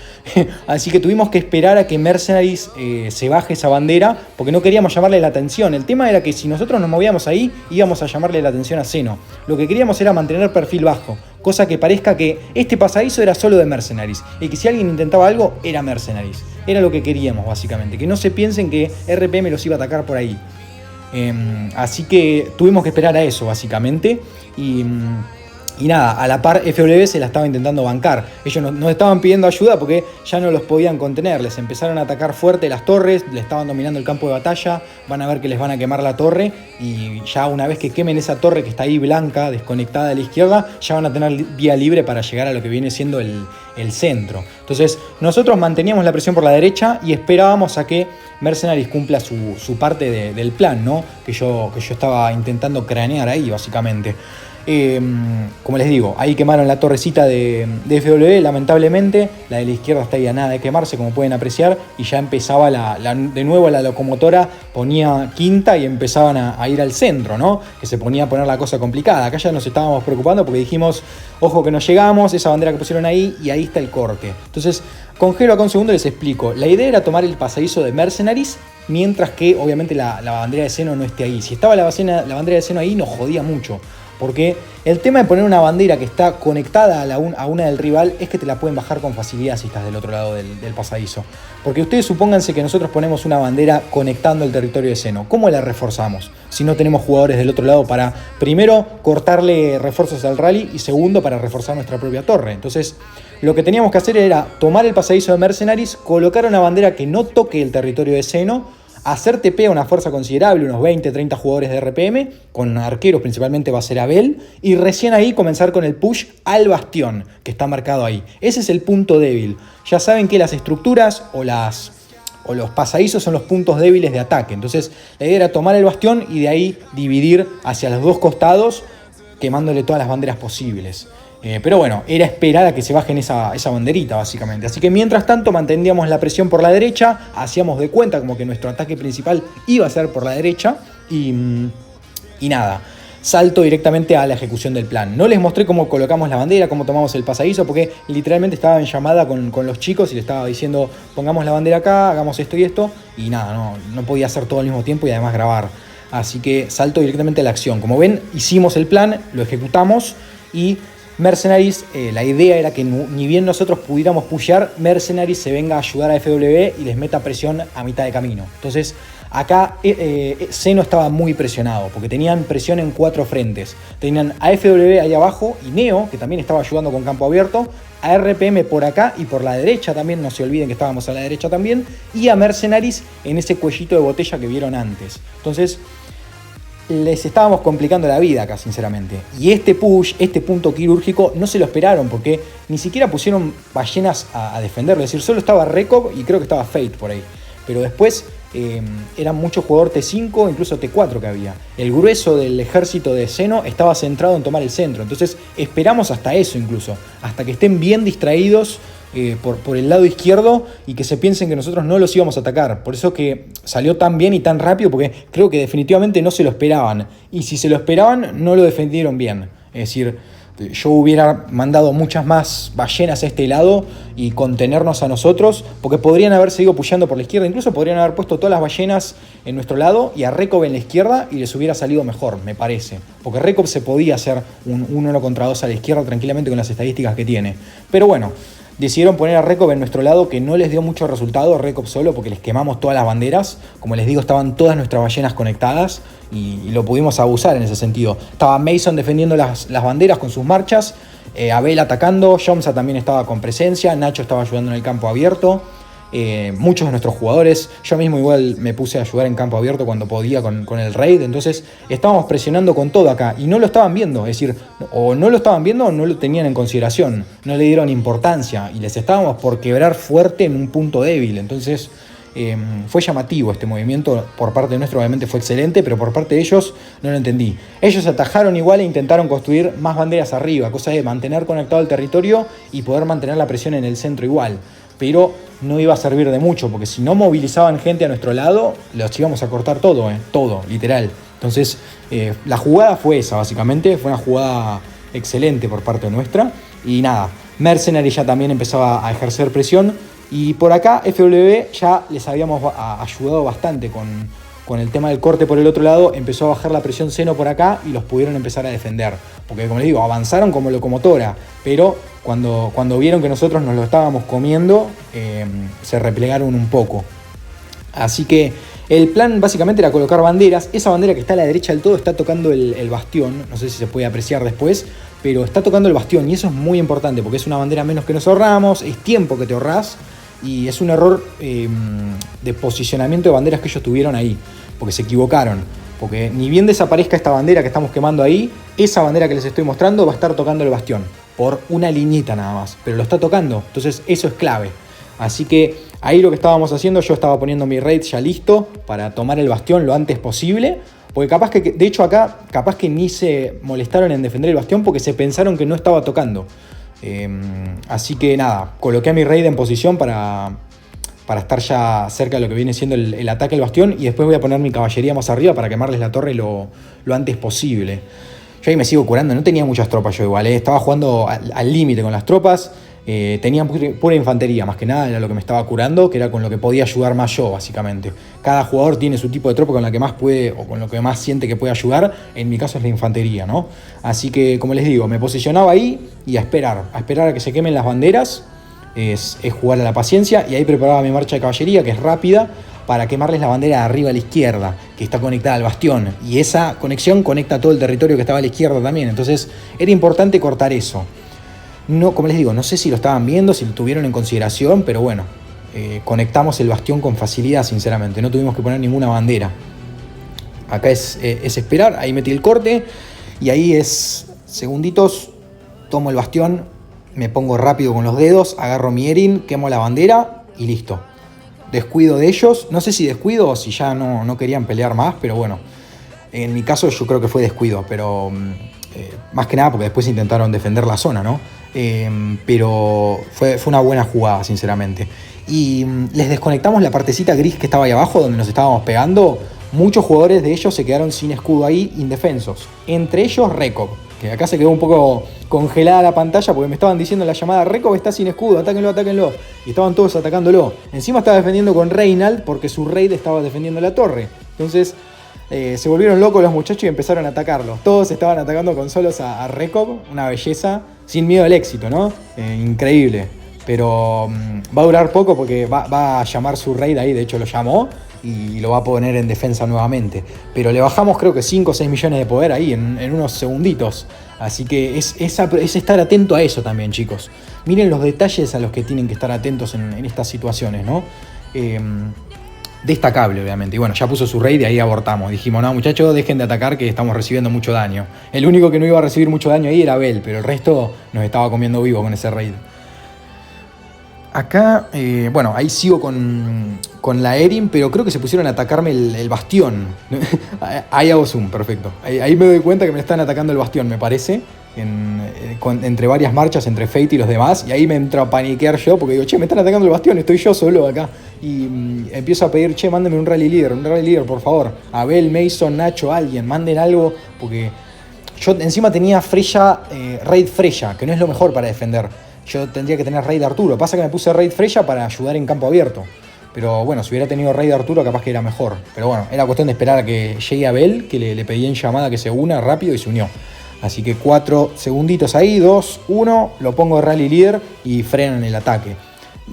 Así que tuvimos que esperar a que Mercenaries se baje esa bandera porque no queríamos llamarle la atención. El tema era que si nosotros nos movíamos ahí íbamos a llamarle la atención a Seno. Lo que queríamos era mantener perfil bajo. Cosa que parezca que este pasadizo era solo de Mercenaries y que si alguien intentaba algo era Mercenaries. Era lo que queríamos básicamente, que no se piensen que RPM los iba a atacar por ahí. Así que tuvimos que esperar a eso básicamente y Y nada, a la par FW se la estaba intentando bancar. Ellos nos estaban pidiendo ayuda porque ya no los podían contener. Les empezaron a atacar fuerte las torres, le estaban dominando el campo de batalla. Van a ver que les van a quemar la torre. Y ya una vez que quemen esa torre que está ahí blanca, desconectada de la izquierda, ya van a tener vía libre para llegar a lo que viene siendo el centro. Entonces nosotros manteníamos la presión por la derecha y esperábamos a que Mercenaries cumpla su parte del plan, ¿no? Que yo estaba intentando cranear ahí, básicamente. Como les digo, ahí quemaron la torrecita de FW, lamentablemente. La de la izquierda está ahí a nada de quemarse, como pueden apreciar. Y ya empezaba de nuevo la locomotora, ponía quinta y empezaban a ir al centro, ¿no? Que se ponía a poner la cosa complicada. Acá ya nos estábamos preocupando porque dijimos, ojo que no llegamos, esa bandera que pusieron ahí, y ahí está el corte. Entonces, congelo acá un segundo y les explico. La idea era tomar el pasadizo de Mercenaries, mientras que obviamente la bandera de Xeno no esté ahí. Si estaba la bandera de Xeno ahí, nos jodía mucho. Porque el tema de poner una bandera que está conectada a una del rival es que te la pueden bajar con facilidad si estás del otro lado del pasadizo. Porque ustedes supónganse que nosotros ponemos una bandera conectando el territorio de Xeno. ¿Cómo la reforzamos? Si no tenemos jugadores del otro lado para, primero, cortarle refuerzos al rally y segundo, para reforzar nuestra propia torre. Entonces, lo que teníamos que hacer era tomar el pasadizo de Mercenaries, colocar una bandera que no toque el territorio de Xeno, hacer TP a una fuerza considerable, unos 20-30 jugadores de RPM, con arqueros principalmente va a ser Abel, y recién ahí comenzar con el push al bastión, que está marcado ahí. Ese es el punto débil. Ya saben que las estructuras o los pasadizos son los puntos débiles de ataque. Entonces la idea era tomar el bastión y de ahí dividir hacia los dos costados, quemándole todas las banderas posibles. Pero bueno, era esperar a que se bajen esa banderita, básicamente. Así que mientras tanto mantendríamos la presión por la derecha, hacíamos de cuenta como que nuestro ataque principal iba a ser por la derecha y nada, salto directamente a la ejecución del plan. No les mostré cómo colocamos la bandera, cómo tomamos el pasadizo, porque literalmente estaba en llamada con los chicos y les estaba diciendo, pongamos la bandera acá, hagamos esto y esto, y nada, no podía hacer todo al mismo tiempo y además grabar. Así que salto directamente a la acción. Como ven, hicimos el plan, lo ejecutamos y Mercenaries, la idea era que ni bien nosotros pudiéramos pushear, Mercenaries se venga a ayudar a FW y les meta presión a mitad de camino. Entonces acá Xeno estaba muy presionado porque tenían presión en 4 frentes. Tenían a FW ahí abajo y Neo, que también estaba ayudando con campo abierto, a RPM por acá y por la derecha también, no se olviden que estábamos a la derecha también, y a Mercenaries en ese cuellito de botella que vieron antes. Entonces les estábamos complicando la vida acá, sinceramente. Y este push, este punto quirúrgico, no se lo esperaron porque ni siquiera pusieron ballenas a defenderlo. Es decir, solo estaba Rekov y creo que estaba Fate por ahí. Pero después eran muchos jugadores T5, incluso T4 que había. El grueso del ejército de Xeno estaba centrado en tomar el centro. Entonces esperamos hasta eso incluso. Hasta que estén bien distraídos por el lado izquierdo y que se piensen que nosotros no los íbamos a atacar. Por eso que salió tan bien y tan rápido, porque creo que definitivamente no se lo esperaban. Y si se lo esperaban, no lo defendieron bien. Es decir, yo hubiera mandado muchas más ballenas a este lado y contenernos a nosotros, porque podrían haber seguido pusheando por la izquierda. Incluso podrían haber puesto todas las ballenas en nuestro lado y a Rekov en la izquierda y les hubiera salido mejor, me parece. Porque Rekov se podía hacer un 1 contra 2 a la izquierda tranquilamente con las estadísticas que tiene. Pero bueno, decidieron poner a Rekov en nuestro lado, que no les dio mucho resultado a Rekov solo porque les quemamos todas las banderas. Como les digo, estaban todas nuestras ballenas conectadas y lo pudimos abusar en ese sentido. Estaba Mason defendiendo las banderas con sus marchas, Abel atacando, Jomsa también estaba con presencia, Nacho estaba ayudando en el campo abierto. Muchos de nuestros jugadores, yo mismo igual me puse a ayudar en campo abierto cuando podía con el raid, entonces estábamos presionando con todo acá y no lo estaban viendo, es decir, o no lo estaban viendo o no lo tenían en consideración, no le dieron importancia y les estábamos por quebrar fuerte en un punto débil. Entonces fue llamativo este movimiento. Por parte nuestra obviamente fue excelente, pero por parte de ellos no lo entendí. Ellos atajaron igual e intentaron construir más banderas arriba, cosa de mantener conectado el territorio y poder mantener la presión en el centro igual. Pero no iba a servir de mucho, porque si no movilizaban gente a nuestro lado, los íbamos a cortar todo, todo, literal. Entonces, la jugada fue esa, básicamente. Fue una jugada excelente por parte nuestra. Y nada, Mercenary ya también empezaba a ejercer presión. Y por acá, FW ya les habíamos ayudado bastante con el tema del corte por el otro lado. Empezó a bajar la presión Xeno por acá y los pudieron empezar a defender. Porque, como les digo, avanzaron como locomotora, pero cuando vieron que nosotros nos lo estábamos comiendo, se replegaron un poco. Así que el plan básicamente era colocar banderas. Esa bandera que está a la derecha del todo está tocando el bastión. No sé si se puede apreciar después, pero está tocando el bastión y eso es muy importante porque es una bandera menos que nos ahorramos, es tiempo que te ahorrás y es un error de posicionamiento de banderas que ellos tuvieron ahí, porque se equivocaron. Porque ni bien desaparezca esta bandera que estamos quemando ahí, esa bandera que les estoy mostrando va a estar tocando el bastión, por una liñita nada más, pero lo está tocando, entonces eso es clave. Así que ahí lo que estábamos haciendo, yo estaba poniendo mi raid ya listo para tomar el bastión lo antes posible, porque capaz que, de hecho acá, capaz que ni se molestaron en defender el bastión porque se pensaron que no estaba tocando. Así que nada, coloqué a mi raid en posición para estar ya cerca de lo que viene siendo el ataque al bastión y después voy a poner mi caballería más arriba para quemarles la torre lo antes posible. Yo ahí me sigo curando, no tenía muchas tropas yo igual, estaba jugando al límite con las tropas, tenía pura infantería, más que nada era lo que me estaba curando, que era con lo que podía ayudar más yo básicamente. Cada jugador tiene su tipo de tropa con la que más puede o con lo que más siente que puede ayudar, en mi caso es la infantería, ¿no? Así que como les digo, me posicionaba ahí y a esperar a que se quemen las banderas. Es jugar a la paciencia y ahí preparaba mi marcha de caballería, que es rápida, para quemarles la bandera de arriba a la izquierda, que está conectada al bastión, y esa conexión conecta todo el territorio que estaba a la izquierda también, entonces era importante cortar eso. No, como les digo, no sé si lo estaban viendo, si lo tuvieron en consideración, pero bueno, conectamos el bastión con facilidad, sinceramente, no tuvimos que poner ninguna bandera. Acá es esperar, ahí metí el corte, y ahí es segunditos, tomo el bastión, me pongo rápido con los dedos, agarro mi Erin, quemo la bandera y listo. Descuido de ellos, no sé si descuido o si ya no querían pelear más, pero bueno, en mi caso yo creo que fue descuido, pero más que nada porque después intentaron defender la zona, ¿no? Pero fue una buena jugada, sinceramente. Y les desconectamos la partecita gris que estaba ahí abajo, donde nos estábamos pegando. Muchos jugadores de ellos se quedaron sin escudo ahí, indefensos. Entre ellos Rekov, que acá se quedó un poco congelada la pantalla porque me estaban diciendo en la llamada: Rekov está sin escudo, atáquenlo, atáquenlo. Y estaban todos atacándolo. Encima estaba defendiendo con Reinald porque su raid estaba defendiendo la torre. Entonces se volvieron locos los muchachos y empezaron a atacarlo. Todos estaban atacando con solos a Rekov, una belleza, sin miedo al éxito, ¿no? Increíble. Pero va a durar poco porque va a llamar su raid ahí, de hecho lo llamó. Y lo va a poner en defensa nuevamente. Pero le bajamos creo que 5 o 6 millones de poder ahí en unos segunditos. Así que es estar atento a eso también, chicos. Miren los detalles a los que tienen que estar atentos en estas situaciones, ¿no? Destacable, obviamente. Y bueno, ya puso su raid y ahí abortamos. Dijimos: no, muchachos, dejen de atacar que estamos recibiendo mucho daño. El único que no iba a recibir mucho daño ahí era Bell, pero el resto nos estaba comiendo vivo con ese raid. Acá, bueno, ahí sigo con la Erin, pero creo que se pusieron a atacarme el bastión. Ahí hago zoom, perfecto. Ahí me doy cuenta que me están atacando el bastión, me parece. Entre varias marchas, entre Fate y los demás. Y ahí me entro a paniquear yo porque digo: che, me están atacando el bastión, estoy yo solo acá. Y empiezo a pedir: che, mándenme un rally leader, por favor. Abel, Mason, Nacho, alguien, manden algo. Porque yo encima tenía Freya, raid Freya, que no es lo mejor para defender. Yo tendría que tener raid Arturo. Pasa que me puse raid Freya para ayudar en campo abierto. Pero bueno, si hubiera tenido raid Arturo capaz que era mejor. Pero bueno, era cuestión de esperar a que llegue Abel, que le pedí en llamada que se una rápido y se unió. Así que 4 segunditos ahí, 2, 1, lo pongo de rally leader y frenan el ataque.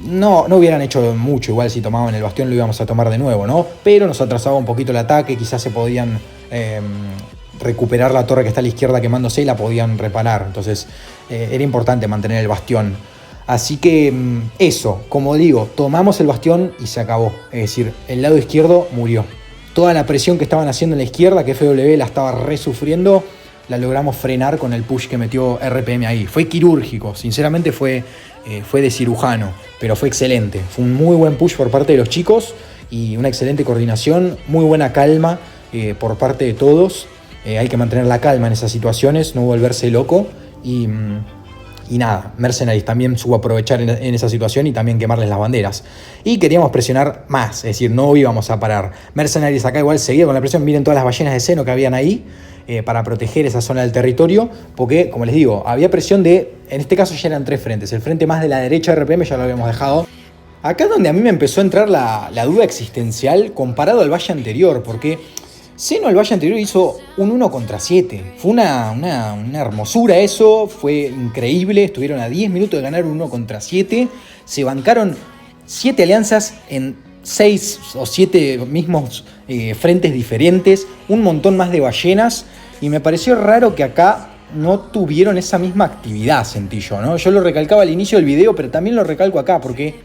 No hubieran hecho mucho, igual si tomaban el bastión lo íbamos a tomar de nuevo, ¿no? Pero nos atrasaba un poquito el ataque, quizás se podían recuperar la torre que está a la izquierda quemándose y la podían reparar. Entonces era importante mantener el bastión. Así que eso, como digo, tomamos el bastión y se acabó. Es decir, el lado izquierdo murió. Toda la presión que estaban haciendo en la izquierda, que FW la estaba resufriendo, la logramos frenar con el push que metió RPM ahí. Fue quirúrgico, sinceramente fue de cirujano, pero fue excelente. Fue un muy buen push por parte de los chicos y una excelente coordinación, muy buena calma por parte de todos. Hay que mantener la calma en esas situaciones, no volverse loco y nada, Mercenaries también supo aprovechar en esa situación y también quemarles las banderas. Y queríamos presionar más, es decir, no íbamos a parar. Mercenaries acá igual seguía con la presión, miren todas las ballenas de seno que habían ahí para proteger esa zona del territorio, porque, como les digo, había presión en este caso ya eran 3 frentes. El frente más de la derecha de RPM ya lo habíamos dejado. Acá es donde a mí me empezó a entrar la duda existencial comparado al valle anterior, porque Seno el valle anterior hizo un 1 contra 7. Fue una hermosura eso, fue increíble. Estuvieron a 10 minutos de ganar un 1 contra 7. Se bancaron 7 alianzas en 6 o 7 mismos frentes diferentes. Un montón más de ballenas. Y me pareció raro que acá no tuvieron esa misma actividad, sentí yo, ¿no? Yo lo recalcaba al inicio del video, pero también lo recalco acá, porque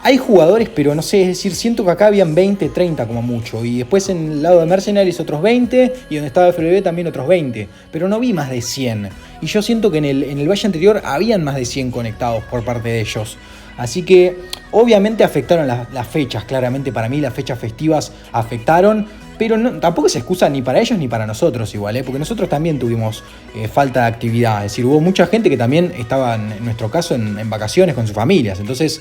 hay jugadores, pero no sé, es decir, siento que acá habían 20, 30 como mucho, y después en el lado de Mercenaries otros 20, y donde estaba FLB también otros 20, pero no vi más de 100. Y yo siento que en el valle anterior habían más de 100 conectados por parte de ellos. Así que obviamente afectaron las fechas, claramente para mí las fechas festivas afectaron, pero no, tampoco se excusa ni para ellos ni para nosotros igual, porque nosotros también tuvimos falta de actividad. Es decir, hubo mucha gente que también estaba, en nuestro caso, en vacaciones con sus familias. Entonces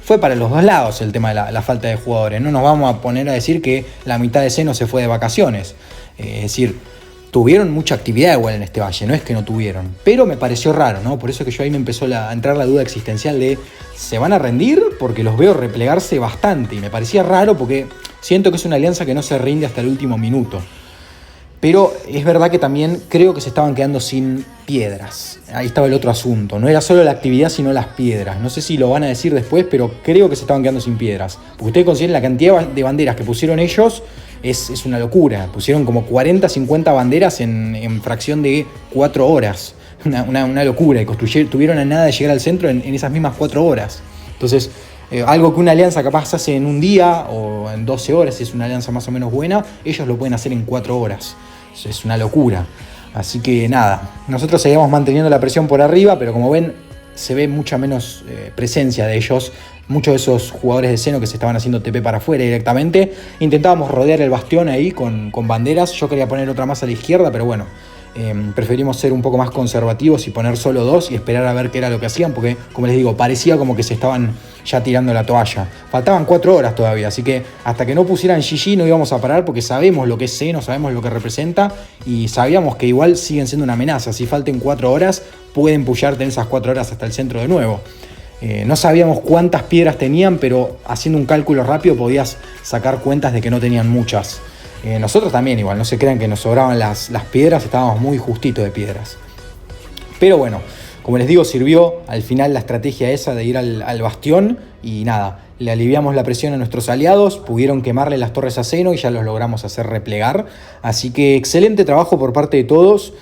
fue para los dos lados el tema de la falta de jugadores. No nos vamos a poner a decir que la mitad de Seno se fue de vacaciones. Es decir, tuvieron mucha actividad igual en este valle, no es que no tuvieron. Pero me pareció raro, ¿no? Por eso que yo ahí me empezó a entrar la duda existencial de ¿se van a rendir? Porque los veo replegarse bastante. Y me parecía raro porque siento que es una alianza que no se rinde hasta el último minuto. Pero es verdad que también creo que se estaban quedando sin piedras. Ahí estaba el otro asunto. No era solo la actividad, sino las piedras. No sé si lo van a decir después, pero creo que se estaban quedando sin piedras. Porque ustedes consideren la cantidad de banderas que pusieron ellos, es una locura. Pusieron como 40, 50 banderas en fracción de 4 horas. Una locura. Y tuvieron a nada de llegar al centro en esas mismas 4 horas. Entonces, algo que una alianza capaz hace en un día o en 12 horas, si es una alianza más o menos buena, ellos lo pueden hacer en 4 horas. Es una locura. Así que nada, nosotros seguimos manteniendo la presión por arriba, pero como ven, se ve mucha menos presencia de ellos. Muchos de esos jugadores de Seno que se estaban haciendo TP para afuera directamente. Intentábamos rodear el bastión ahí con banderas. Yo quería poner otra más a la izquierda, pero bueno, preferimos ser un poco más conservativos y poner solo 2 y esperar a ver qué era lo que hacían, porque como les digo, parecía como que se estaban ya tirando la toalla. Faltaban 4 horas todavía, así que hasta que no pusieran GG no íbamos a parar, porque sabemos lo que es Seno, sabemos lo que representa y sabíamos que igual siguen siendo una amenaza. Si falten 4 horas pueden pusharte en esas 4 horas hasta el centro de nuevo. No sabíamos cuántas piedras tenían, pero haciendo un cálculo rápido podías sacar cuentas de que no tenían muchas. Nosotros también igual, no se crean que nos sobraban las piedras, estábamos muy justitos de piedras. Pero bueno, como les digo, sirvió al final la estrategia esa de ir al bastión y nada, le aliviamos la presión a nuestros aliados, pudieron quemarle las torres a Seno y ya los logramos hacer replegar. Así que excelente trabajo por parte de todos.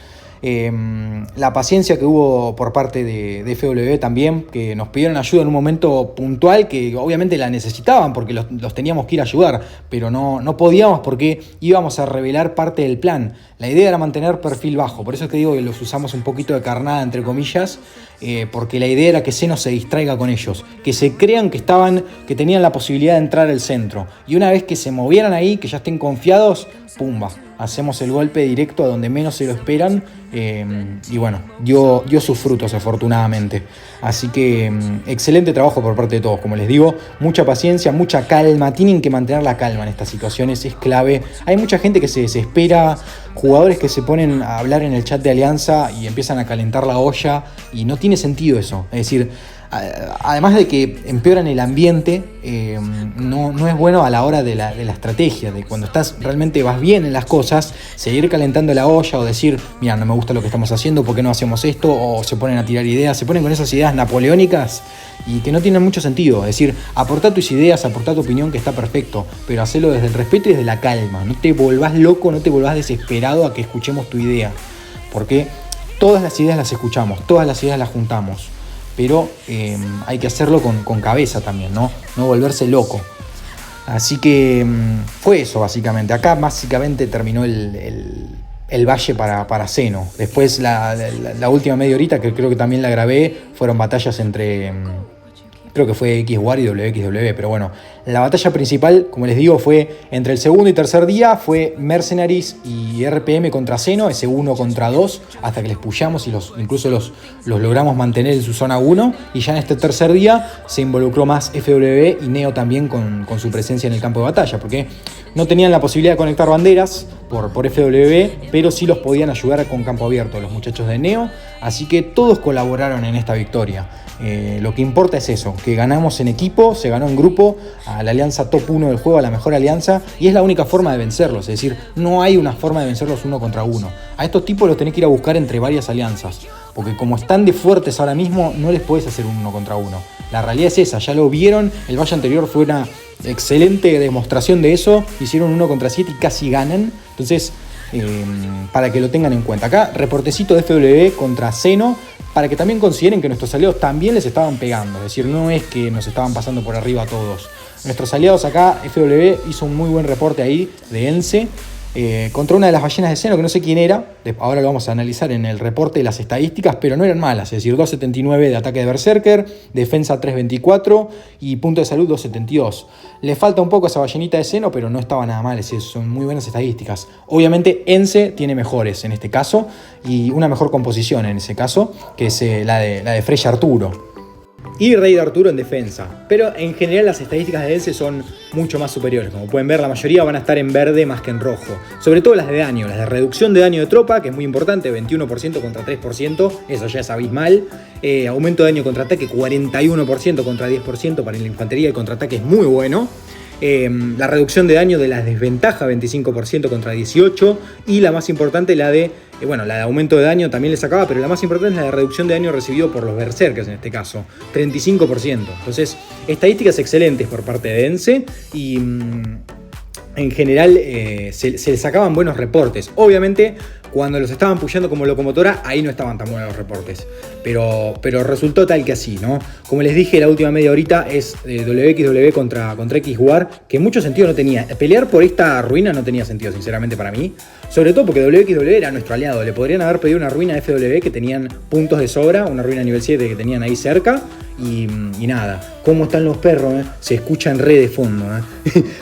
La paciencia que hubo por parte de FW también, que nos pidieron ayuda en un momento puntual que obviamente la necesitaban porque los teníamos que ir a ayudar, pero no podíamos porque íbamos a revelar parte del plan. La idea era mantener perfil bajo, por eso es que digo que los usamos un poquito de carnada entre comillas, porque la idea era que Seno se distraiga con ellos, que se crean que tenían la posibilidad de entrar al centro, y una vez que se movieran ahí, que ya estén confiados, pumba, hacemos el golpe directo a donde menos se lo esperan. Y bueno, dio sus frutos afortunadamente. Así que excelente trabajo por parte de todos. Como les digo, mucha paciencia, mucha calma. Tienen que mantener la calma en estas situaciones, es clave. Hay mucha gente que se desespera, jugadores que se ponen a hablar en el chat de Alianza y empiezan a calentar la olla, y no tiene sentido eso. Es decir, además de que empeoran el ambiente, no es bueno a la hora de la estrategia, de cuando realmente vas bien en las cosas, seguir calentando la olla o decir, mira, no me gusta lo que estamos haciendo, ¿por qué no hacemos esto? O se ponen a tirar ideas, se ponen con esas ideas napoleónicas y que no tienen mucho sentido. Es decir, aportá tus ideas, aportá tu opinión, que está perfecto, pero hacelo desde el respeto y desde la calma. No te volvás loco, no te volvás desesperado a que escuchemos tu idea, porque todas las ideas las escuchamos, todas las ideas las juntamos. Pero hay que hacerlo con cabeza también, ¿no? No volverse loco. Así que fue eso básicamente. Acá básicamente terminó el valle para Seno. Después la última media horita, que creo que también la grabé, fueron batallas entre... creo que fue XWAR y WXW, pero bueno, la batalla principal, como les digo, fue entre el segundo y tercer día, fue Mercenaries y RPM contra Seno, ese 1 contra 2, hasta que les pushamos y incluso los logramos mantener en su zona 1, y ya en este tercer día se involucró más FW y Neo también con su presencia en el campo de batalla, porque no tenían la posibilidad de conectar banderas por FW, pero sí los podían ayudar con campo abierto los muchachos de Neo, así que todos colaboraron en esta victoria. Lo que importa es eso, que ganamos en equipo, se ganó en grupo, a la alianza top 1 del juego, a la mejor alianza, y es la única forma de vencerlos, es decir, no hay una forma de vencerlos 1 contra 1. A estos tipos los tenés que ir a buscar entre varias alianzas, porque como están de fuertes ahora mismo, no les podés hacer un 1 contra 1. La realidad es esa, ya lo vieron, el valle anterior fue una excelente demostración de eso, hicieron 1 contra 7 y casi ganan, entonces para que lo tengan en cuenta. Acá, reportecito de FW contra Seno, para que también consideren que nuestros aliados también les estaban pegando. Es decir, no es que nos estaban pasando por arriba a todos. Nuestros aliados acá, FW hizo un muy buen reporte ahí de ENCE, contra una de las ballenas de Seno, que no sé quién era, ahora lo vamos a analizar en el reporte de las estadísticas, pero no eran malas, es decir, 279 de ataque de Berserker, defensa 324 y punto de salud 272. Le falta un poco a esa ballenita de Seno, pero no estaba nada mal, es decir, son muy buenas estadísticas. Obviamente ENCE tiene mejores en este caso, y una mejor composición en ese caso, que es la de Frey Arturo. Y Rey de Arturo en defensa. Pero en general las estadísticas de ENCE son mucho más superiores. Como pueden ver, la mayoría van a estar en verde más que en rojo. Sobre todo las de daño, las de reducción de daño de tropa, que es muy importante, 21% contra 3%, eso ya es abismal. Aumento de daño contra ataque, 41% contra 10%, para la infantería el contraataque es muy bueno. La reducción de daño de la desventaja, 25% contra 18%. Y la más importante, la de aumento de daño también le sacaba, pero la más importante es la de reducción de daño recibido por los berserkers en este caso, 35%. Entonces, estadísticas excelentes por parte de ENCE y en general se le sacaban buenos reportes. Obviamente, cuando los estaban pushando como locomotora, ahí no estaban tan buenos los reportes. Pero resultó tal que así, ¿no? Como les dije, la última media horita es WXW contra X-War, que en mucho sentido no tenía. Pelear por esta ruina no tenía sentido, sinceramente, para mí. Sobre todo porque WXW era nuestro aliado. Le podrían haber pedido una ruina a FW que tenían puntos de sobra, una ruina nivel 7 que tenían ahí cerca. Y nada, ¿cómo están los perros? Se escuchan re de fondo.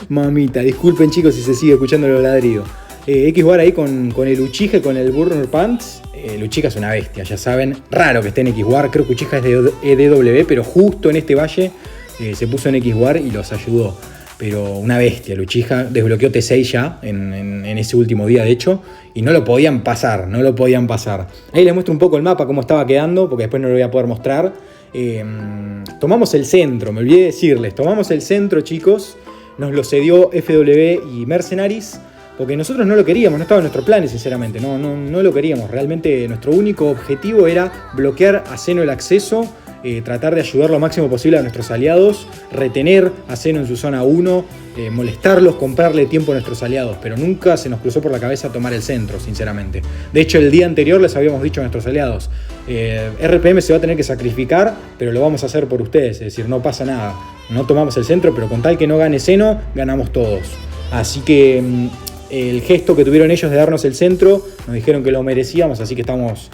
Mamita, disculpen chicos si se sigue escuchando los ladridos. X-War ahí con el Uchiha, con el Burner Pants. El Uchiha es una bestia, ya saben. Raro que esté en X-War. Creo que Uchiha es de EDW, pero justo en este valle se puso en X-War y los ayudó. Pero una bestia, el Uchiha desbloqueó T6 ya en ese último día, de hecho. Y no lo podían pasar, Ahí les muestro un poco el mapa, cómo estaba quedando, porque después no lo voy a poder mostrar. Tomamos el centro, me olvidé decirles. Tomamos el centro, chicos. Nos lo cedió FW y Mercenaries. Porque nosotros no lo queríamos, no estaba en nuestros planes, sinceramente, no lo queríamos. Realmente nuestro único objetivo era bloquear a Seno el acceso, tratar de ayudar lo máximo posible a nuestros aliados, retener a Seno en su zona 1, molestarlos, comprarle tiempo a nuestros aliados, pero nunca se nos cruzó por la cabeza tomar el centro, sinceramente. De hecho, el día anterior les habíamos dicho a nuestros aliados, RPM se va a tener que sacrificar, pero lo vamos a hacer por ustedes, es decir, no pasa nada. No tomamos el centro, pero con tal que no gane Seno, ganamos todos. Así que el gesto que tuvieron ellos de darnos el centro, nos dijeron que lo merecíamos, así que estamos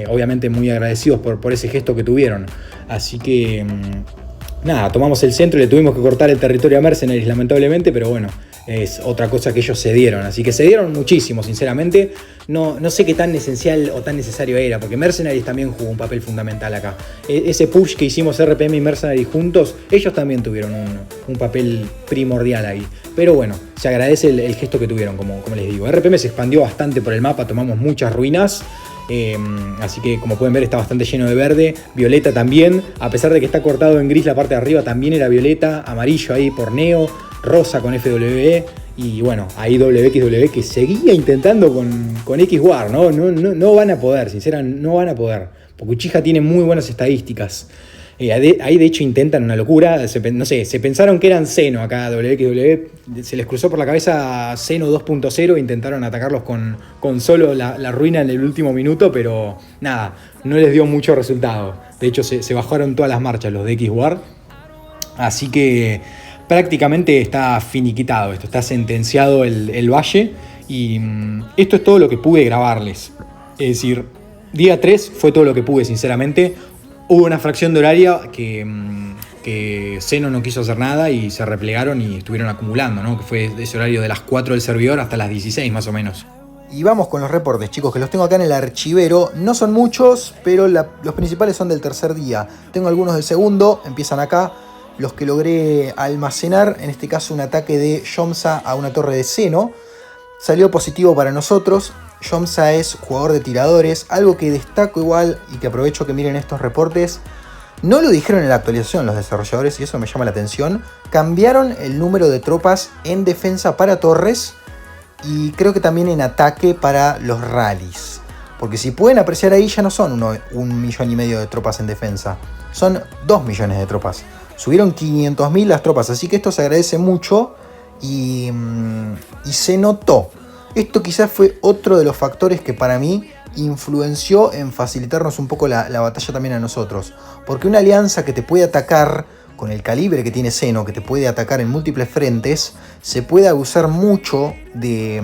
obviamente muy agradecidos por ese gesto que tuvieron. Así que nada, tomamos el centro y le tuvimos que cortar el territorio a Mercenaries, lamentablemente, pero bueno, es otra cosa que ellos cedieron. Así que cedieron muchísimo, sinceramente. No sé qué tan esencial o tan necesario era, porque Mercenaries también jugó un papel fundamental acá. Ese push que hicimos RPM y Mercenaries juntos, ellos también tuvieron un papel primordial ahí. Pero bueno, se agradece el gesto que tuvieron, como les digo. RPM se expandió bastante por el mapa, tomamos muchas ruinas. Así que como pueden ver está bastante lleno de verde. Violeta también, a pesar de que está cortado en gris la parte de arriba, también era violeta. Amarillo ahí por Neo, rosa con FWE. Y bueno, ahí WXW que seguía intentando con X-War, ¿no? No van a poder, sinceramente no van a poder. Porque Uchiha tiene muy buenas estadísticas. Ahí de hecho intentan una locura, se pensaron que eran Seno acá, WXW, se les cruzó por la cabeza Seno 2.0, intentaron atacarlos con solo la ruina en el último minuto, pero nada, no les dio mucho resultado. De hecho se bajaron todas las marchas los de X-War, así que prácticamente está finiquitado esto, está sentenciado el valle, y esto es todo lo que pude grabarles. Es decir, día 3 fue todo lo que pude, sinceramente. Hubo una fracción de horaria que Seno no quiso hacer nada y se replegaron y estuvieron acumulando, ¿no? Que fue ese horario de las 4 del servidor hasta las 16 más o menos. Y vamos con los reportes, chicos, que los tengo acá en el archivero. No son muchos, pero los principales son del tercer día. Tengo algunos del segundo, empiezan acá. Los que logré almacenar, en este caso un ataque de Yomsa a una torre de Seno. Salió positivo para nosotros. Yomsa es jugador de tiradores, algo que destaco igual y que aprovecho que miren estos reportes. No lo dijeron en la actualización los desarrolladores y eso me llama la atención. Cambiaron el número de tropas en defensa para torres y creo que también en ataque para los rallies. Porque si pueden apreciar ahí ya no son 1,5 millones de tropas en defensa, son 2 millones de tropas. Subieron 500.000 las tropas, así que esto se agradece mucho y se notó. Esto quizás fue otro de los factores que para mí influenció en facilitarnos un poco la batalla también a nosotros. Porque una alianza que te puede atacar con el calibre que tiene Xeno, que te puede atacar en múltiples frentes, se puede abusar mucho de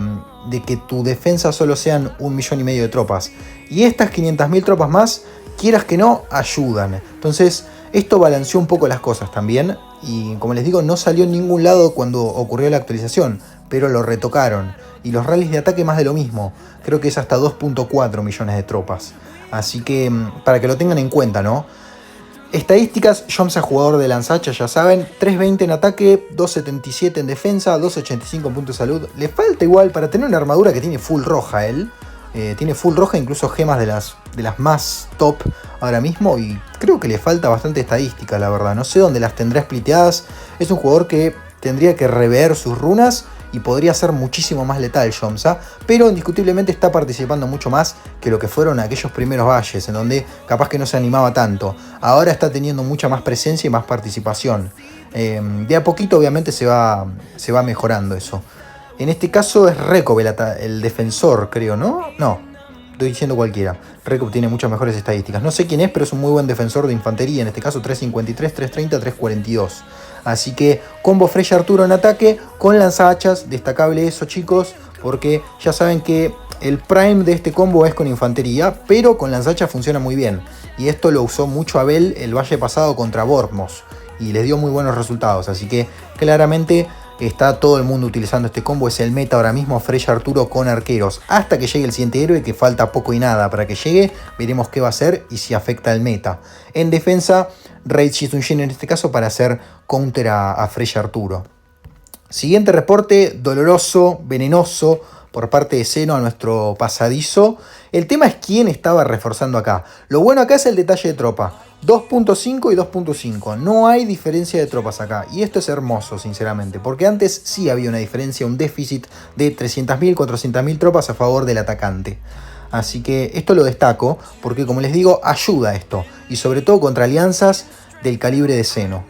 que tu defensa solo sean 1,5 millones de tropas. Y estas 500.000 tropas más, quieras que no, ayudan. Entonces, esto balanceó un poco las cosas también. Y como les digo, no salió en ningún lado cuando ocurrió la actualización, pero lo retocaron. Y los rallies de ataque más de lo mismo. Creo que es hasta 2,4 millones de tropas. Así que, para que lo tengan en cuenta, ¿no? Estadísticas, Yomsa jugador de lanzacha, ya saben, 320 en ataque, 277 en defensa, 285 en punto de salud. Le falta igual para tener una armadura que tiene full roja él. Tiene full roja, incluso gemas de las más top ahora mismo. Y creo que le falta bastante estadística, la verdad. No sé dónde las tendrá spliteadas. Es un jugador que tendría que rever sus runas y podría ser muchísimo más letal Yomsa, pero indiscutiblemente está participando mucho más que lo que fueron aquellos primeros valles, en donde capaz que no se animaba tanto. Ahora está teniendo mucha más presencia y más participación. De a poquito obviamente se va mejorando eso. En este caso es Rekov el defensor, creo, ¿no? No, estoy diciendo cualquiera. Rekov tiene muchas mejores estadísticas. No sé quién es, pero es un muy buen defensor de infantería. En este caso 353, 330, 342. Así que combo Freya Arturo en ataque con lanzahachas. Destacable eso, chicos, porque ya saben que el prime de este combo es con infantería, pero con lanzahachas funciona muy bien. Y esto lo usó mucho Abel el valle pasado contra Vormos y les dio muy buenos resultados. Así que claramente está todo el mundo utilizando este combo. Es el meta ahora mismo, Freya Arturo con arqueros. Hasta que llegue el siguiente héroe, que falta poco y nada para que llegue. Veremos qué va a hacer y si afecta al meta. En defensa, Raid Shizunjin en este caso para hacer counter a Freya Arturo. Siguiente reporte, doloroso, venenoso, por parte de Xeno a nuestro pasadizo. El tema es quién estaba reforzando acá. Lo bueno acá es el detalle de tropa. 2.5 y 2.5. No hay diferencia de tropas acá. Y esto es hermoso, sinceramente. Porque antes sí había una diferencia, un déficit de 300.000, 400.000 tropas a favor del atacante. Así que esto lo destaco porque, como les digo, ayuda esto. Y sobre todo contra alianzas del calibre de Xeno.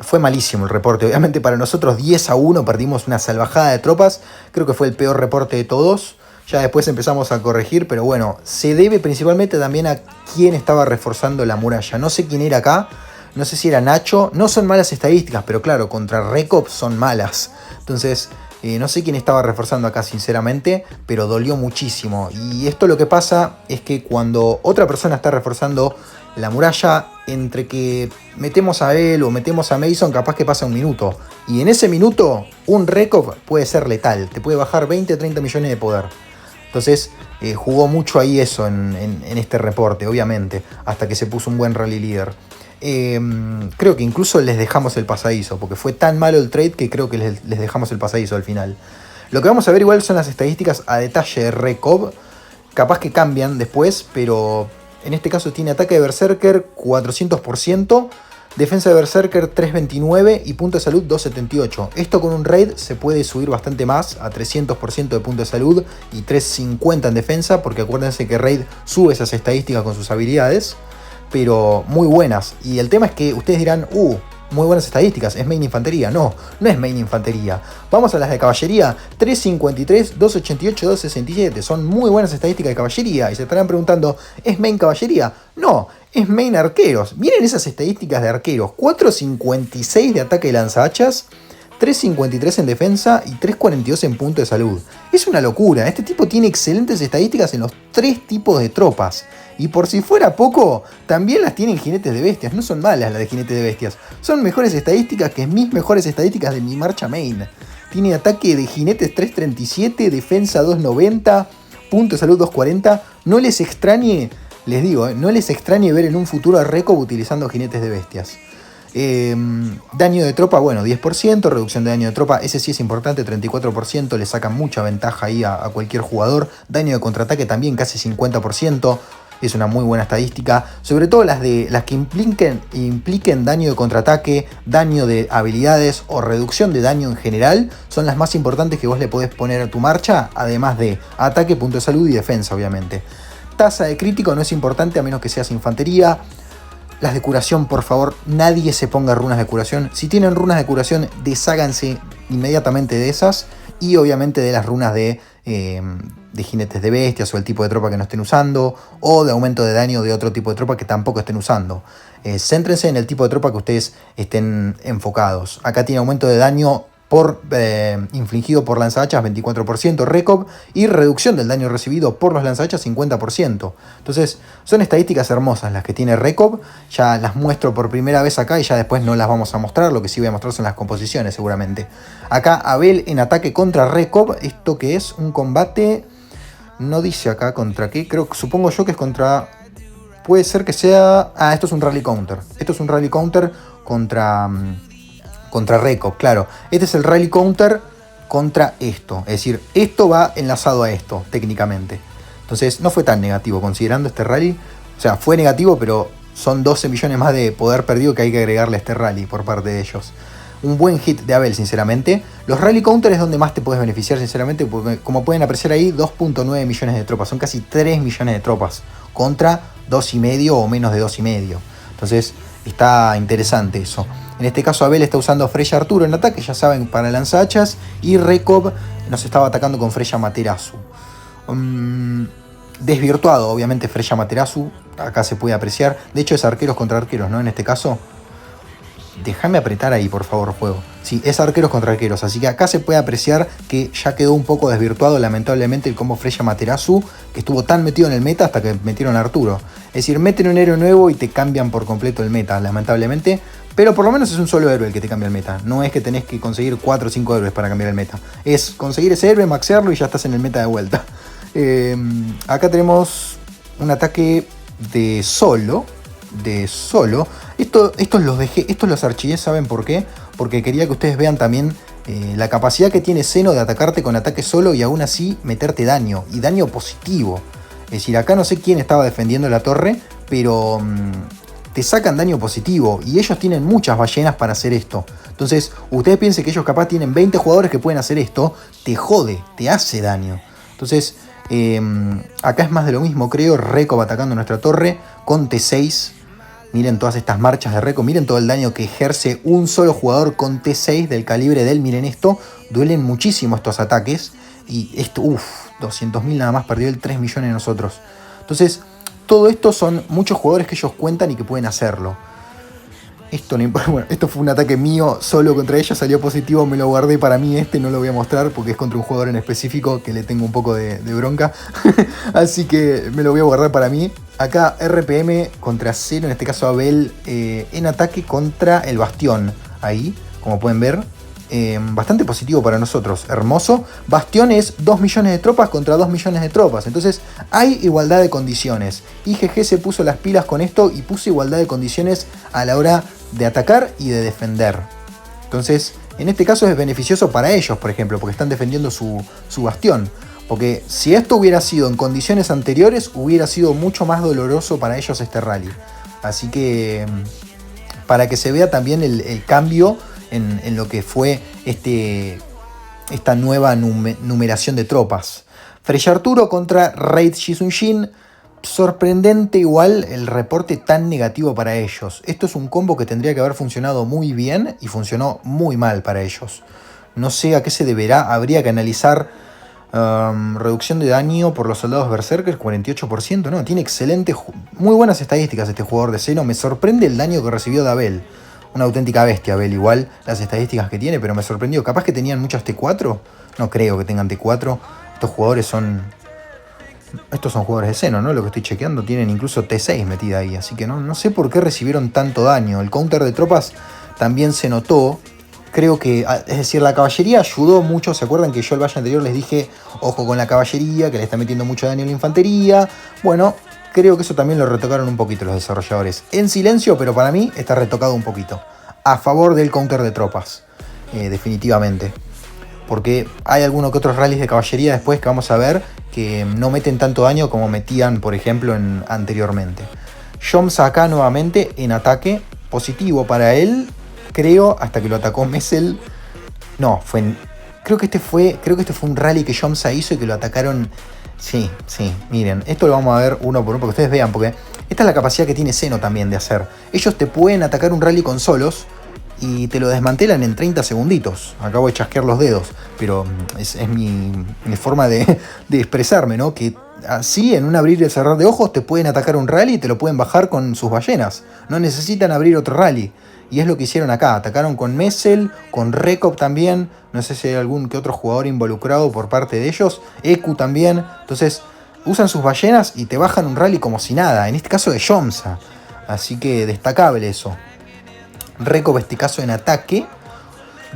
Fue malísimo el reporte. Obviamente para nosotros 10-1 perdimos una salvajada de tropas. Creo que fue el peor reporte de todos. Ya después empezamos a corregir, pero bueno, se debe principalmente también a quién estaba reforzando la muralla. No sé quién era acá, no sé si era Nacho. No son malas estadísticas, pero claro, contra Rekov son malas. Entonces, no sé quién estaba reforzando acá sinceramente, pero dolió muchísimo. Y esto lo que pasa es que cuando otra persona está reforzando la muralla, entre que metemos a él o metemos a Mason, capaz que pasa un minuto. Y en ese minuto, un Rekov puede ser letal. Te puede bajar 20-30 millones de poder. Entonces jugó mucho ahí eso en este reporte, obviamente, hasta que se puso un buen rally leader. Creo que incluso les dejamos el pasadizo, porque fue tan malo el trade que creo que les dejamos el pasadizo al final. Lo que vamos a ver igual son las estadísticas a detalle de Rekov. Capaz que cambian después, pero en este caso tiene ataque de Berserker 400%, defensa de Berserker 329 y punto de salud 278. Esto con un raid se puede subir bastante más, a 300% de punto de salud y 350 en defensa, porque acuérdense que raid sube esas estadísticas con sus habilidades, pero muy buenas. Y el tema es que ustedes dirán, muy buenas estadísticas, es main infantería. No, no es main infantería. Vamos a las de caballería, 353, 288, 267. Son muy buenas estadísticas de caballería. Y se estarán preguntando, ¿es main caballería? No, es main arqueros. Miren esas estadísticas de arqueros, 456 de ataque de lanzahachas, 353 en defensa y 342 en punto de salud. Es una locura, este tipo tiene excelentes estadísticas en los 3 tipos de tropas. Y por si fuera poco, también las tienen jinetes de bestias. No son malas las de jinetes de bestias. Son mejores estadísticas que mis mejores estadísticas de mi marcha main. Tiene ataque de jinetes 337, defensa 290, punto de salud 240. No les extrañe, les digo, no les extrañe ver en un futuro a Rekov utilizando jinetes de bestias. Daño de tropa, bueno, 10%, reducción de daño de tropa, ese sí es importante, 34%, le saca mucha ventaja ahí a cualquier jugador. Daño de contraataque también, casi 50%. Es una muy buena estadística, sobre todo las que impliquen daño de contraataque, daño de habilidades o reducción de daño en general, son las más importantes que vos le podés poner a tu marcha, además de ataque, punto de salud y defensa, obviamente. Tasa de crítico no es importante a menos que seas infantería. Las de curación, por favor, nadie se ponga runas de curación. Si tienen runas de curación, desháganse inmediatamente de esas y obviamente de las runas de jinetes de bestias o el tipo de tropa que no estén usando, o de aumento de daño de otro tipo de tropa que tampoco estén usando. Céntrense en el tipo de tropa que ustedes estén enfocados. Acá tiene aumento de daño infligido por lanzahachas 24%, Recob, y reducción del daño recibido por los lanzahachas 50%. Entonces son estadísticas hermosas las que tiene Recob. Ya las muestro por primera vez acá y ya después no las vamos a mostrar. Lo que sí voy a mostrar son las composiciones seguramente. Acá Abel en ataque contra Recob. Esto que es un combate, no dice acá contra qué, supongo yo que es contra... Puede ser que sea... esto es un rally counter. Esto es un rally counter contra Recob, claro. Este es el rally counter contra esto. Es decir, esto va enlazado a esto, técnicamente. Entonces no fue tan negativo considerando este rally. O sea, fue negativo, pero son 12 millones más de poder perdido que hay que agregarle a este rally por parte de ellos. Un buen hit de Abel, sinceramente. Los rally counter es donde más te puedes beneficiar, sinceramente, porque como pueden apreciar ahí, 2.9 millones de tropas. Son casi 3 millones de tropas contra 2,5 o menos de 2,5. Entonces está interesante eso. En este caso Abel está usando Freya Arturo en ataque, ya saben, para lanzahachas. Y Recob nos estaba atacando con Freya Materazu. Desvirtuado, obviamente, Freya Materazu. Acá se puede apreciar. De hecho es arqueros contra arqueros, ¿no? En este caso. Déjame apretar ahí, por favor, juego. Sí, es arqueros contra arqueros. Así que acá se puede apreciar que ya quedó un poco desvirtuado, lamentablemente, el combo Freya Materazu, que estuvo tan metido en el meta hasta que metieron a Arturo. Es decir, meten un héroe nuevo y te cambian por completo el meta, lamentablemente. Pero por lo menos es un solo héroe el que te cambia el meta. No es que tenés que conseguir 4 o 5 héroes para cambiar el meta. Es conseguir ese héroe, maxearlo y ya estás en el meta de vuelta. Acá tenemos un ataque de solo. Estos los archivé, ¿saben por qué? Porque quería que ustedes vean también la capacidad que tiene Xeno de atacarte con ataque solo y aún así meterte daño, y daño positivo. Es decir, acá no sé quién estaba defendiendo la torre, pero te sacan daño positivo y ellos tienen muchas ballenas para hacer esto. Entonces, ustedes piensen que ellos capaz tienen 20 jugadores que pueden hacer esto, te jode, te hace daño. Entonces, acá es más de lo mismo, creo. Recob atacando nuestra torre con T6. Miren todas estas marchas de Recob, miren todo el daño que ejerce un solo jugador con T6 del calibre de él. Miren esto, duelen muchísimo estos ataques. Y esto, 200.000 nada más, perdió el 3 millones de nosotros. Entonces, todo esto son muchos jugadores que ellos cuentan y que pueden hacerlo. Esto no importa. Bueno, esto fue un ataque mío solo contra ellos, salió positivo, me lo guardé para mí. No lo voy a mostrar porque es contra un jugador en específico que le tengo un poco de bronca. Así que me lo voy a guardar para mí. Acá RPM contra Xeno, en este caso Abel, en ataque contra el Bastión. Ahí, como pueden ver, bastante positivo para nosotros, hermoso. Bastión es 2 millones de tropas contra 2 millones de tropas, entonces hay igualdad de condiciones. IGG se puso las pilas con esto y puso igualdad de condiciones a la hora de atacar y de defender. Entonces, en este caso es beneficioso para ellos, por ejemplo, porque están defendiendo su Bastión. Porque si esto hubiera sido en condiciones anteriores, hubiera sido mucho más doloroso para ellos este rally. Así que, para que se vea también el cambio en lo que fue esta nueva numeración de tropas. Freya Arturo contra Raid Shizunjin. Sorprendente igual el reporte tan negativo para ellos. Esto es un combo que tendría que haber funcionado muy bien y funcionó muy mal para ellos. No sé a qué se deberá, habría que analizar. Reducción de daño por los soldados berserkers, 48%, no, tiene muy buenas estadísticas este jugador de Xeno. Me sorprende el daño que recibió de Abel. Una auténtica bestia Abel, igual las estadísticas que tiene, pero me sorprendió. Capaz que tenían muchas T4, no creo que tengan T4. Estos son jugadores de Xeno, ¿no? Lo que estoy chequeando, tienen incluso T6 metida ahí, así que no sé por qué recibieron tanto daño. El counter de tropas también se notó. Creo que, es decir, la caballería ayudó mucho. ¿Se acuerdan que yo el valle anterior les dije, ojo con la caballería, que le está metiendo mucho daño a la infantería? Bueno, creo que eso también lo retocaron un poquito los desarrolladores. En silencio, pero para mí está retocado un poquito. A favor del counter de tropas, definitivamente. Porque hay algunos que otros rallies de caballería después que vamos a ver que no meten tanto daño como metían, por ejemplo, anteriormente. Joms acá nuevamente en ataque, positivo para él. Creo, hasta que lo atacó Messel. No, creo que este fue un rally que Jomsa hizo y que lo atacaron. Sí, miren, esto lo vamos a ver uno por uno para que ustedes vean, porque esta es la capacidad que tiene Xeno también de hacer. Ellos te pueden atacar un rally con solos y te lo desmantelan en 30 segunditos. Acabo de chasquear los dedos, pero es mi forma de expresarme, ¿no? Que así, en un abrir y cerrar de ojos, te pueden atacar un rally y te lo pueden bajar con sus ballenas. No necesitan abrir otro rally. Y es lo que hicieron acá. Atacaron con Messel, con Rekop también. No sé si hay algún que otro jugador involucrado por parte de ellos. Eku también. Entonces, usan sus ballenas y te bajan un rally como si nada. En este caso de Yomsa. Así que destacable eso. Rekop, este caso en ataque.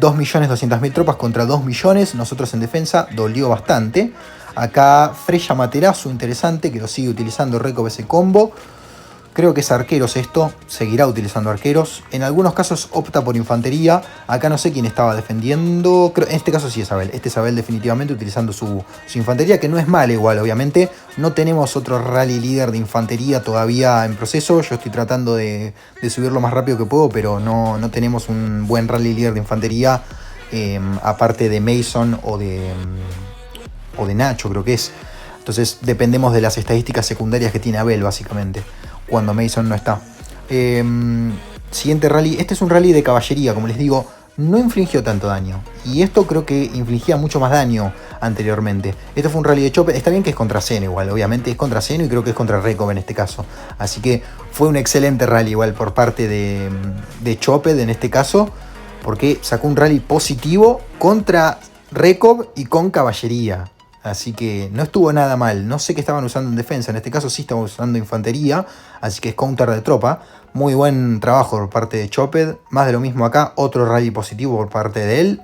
2.200.000 tropas contra 2 millones. Nosotros en defensa dolió bastante. Acá Freya Materazu, interesante, que lo sigue utilizando Rekop ese combo. Creo que es arqueros esto, seguirá utilizando arqueros. En algunos casos opta por infantería. Acá no sé quién estaba defendiendo. Creo, en este caso sí es Abel. Este es Abel definitivamente utilizando su infantería, que no es mal igual, obviamente. No tenemos otro rally líder de infantería todavía en proceso. Yo estoy tratando de subir lo más rápido que puedo, pero no tenemos un buen rally líder de infantería. Aparte de Mason o de Nacho, creo que es. Entonces dependemos de las estadísticas secundarias que tiene Abel, básicamente, cuando Mason no está. Siguiente rally. Este es un rally de caballería, como les digo. No infligió tanto daño. Y esto creo que infligía mucho más daño anteriormente. Esto fue un rally de Choped. Está bien que es contra Zeno igual. Obviamente es contra Zeno y creo que es contra Rekop en este caso. Así que fue un excelente rally igual por parte de Choped en este caso. Porque sacó un rally positivo contra Rekop y con caballería. Así que no estuvo nada mal. No sé qué estaban usando en defensa. En este caso sí estaban usando infantería. Así que es counter de tropa. Muy buen trabajo por parte de Choped. Más de lo mismo acá. Otro rally positivo por parte de él.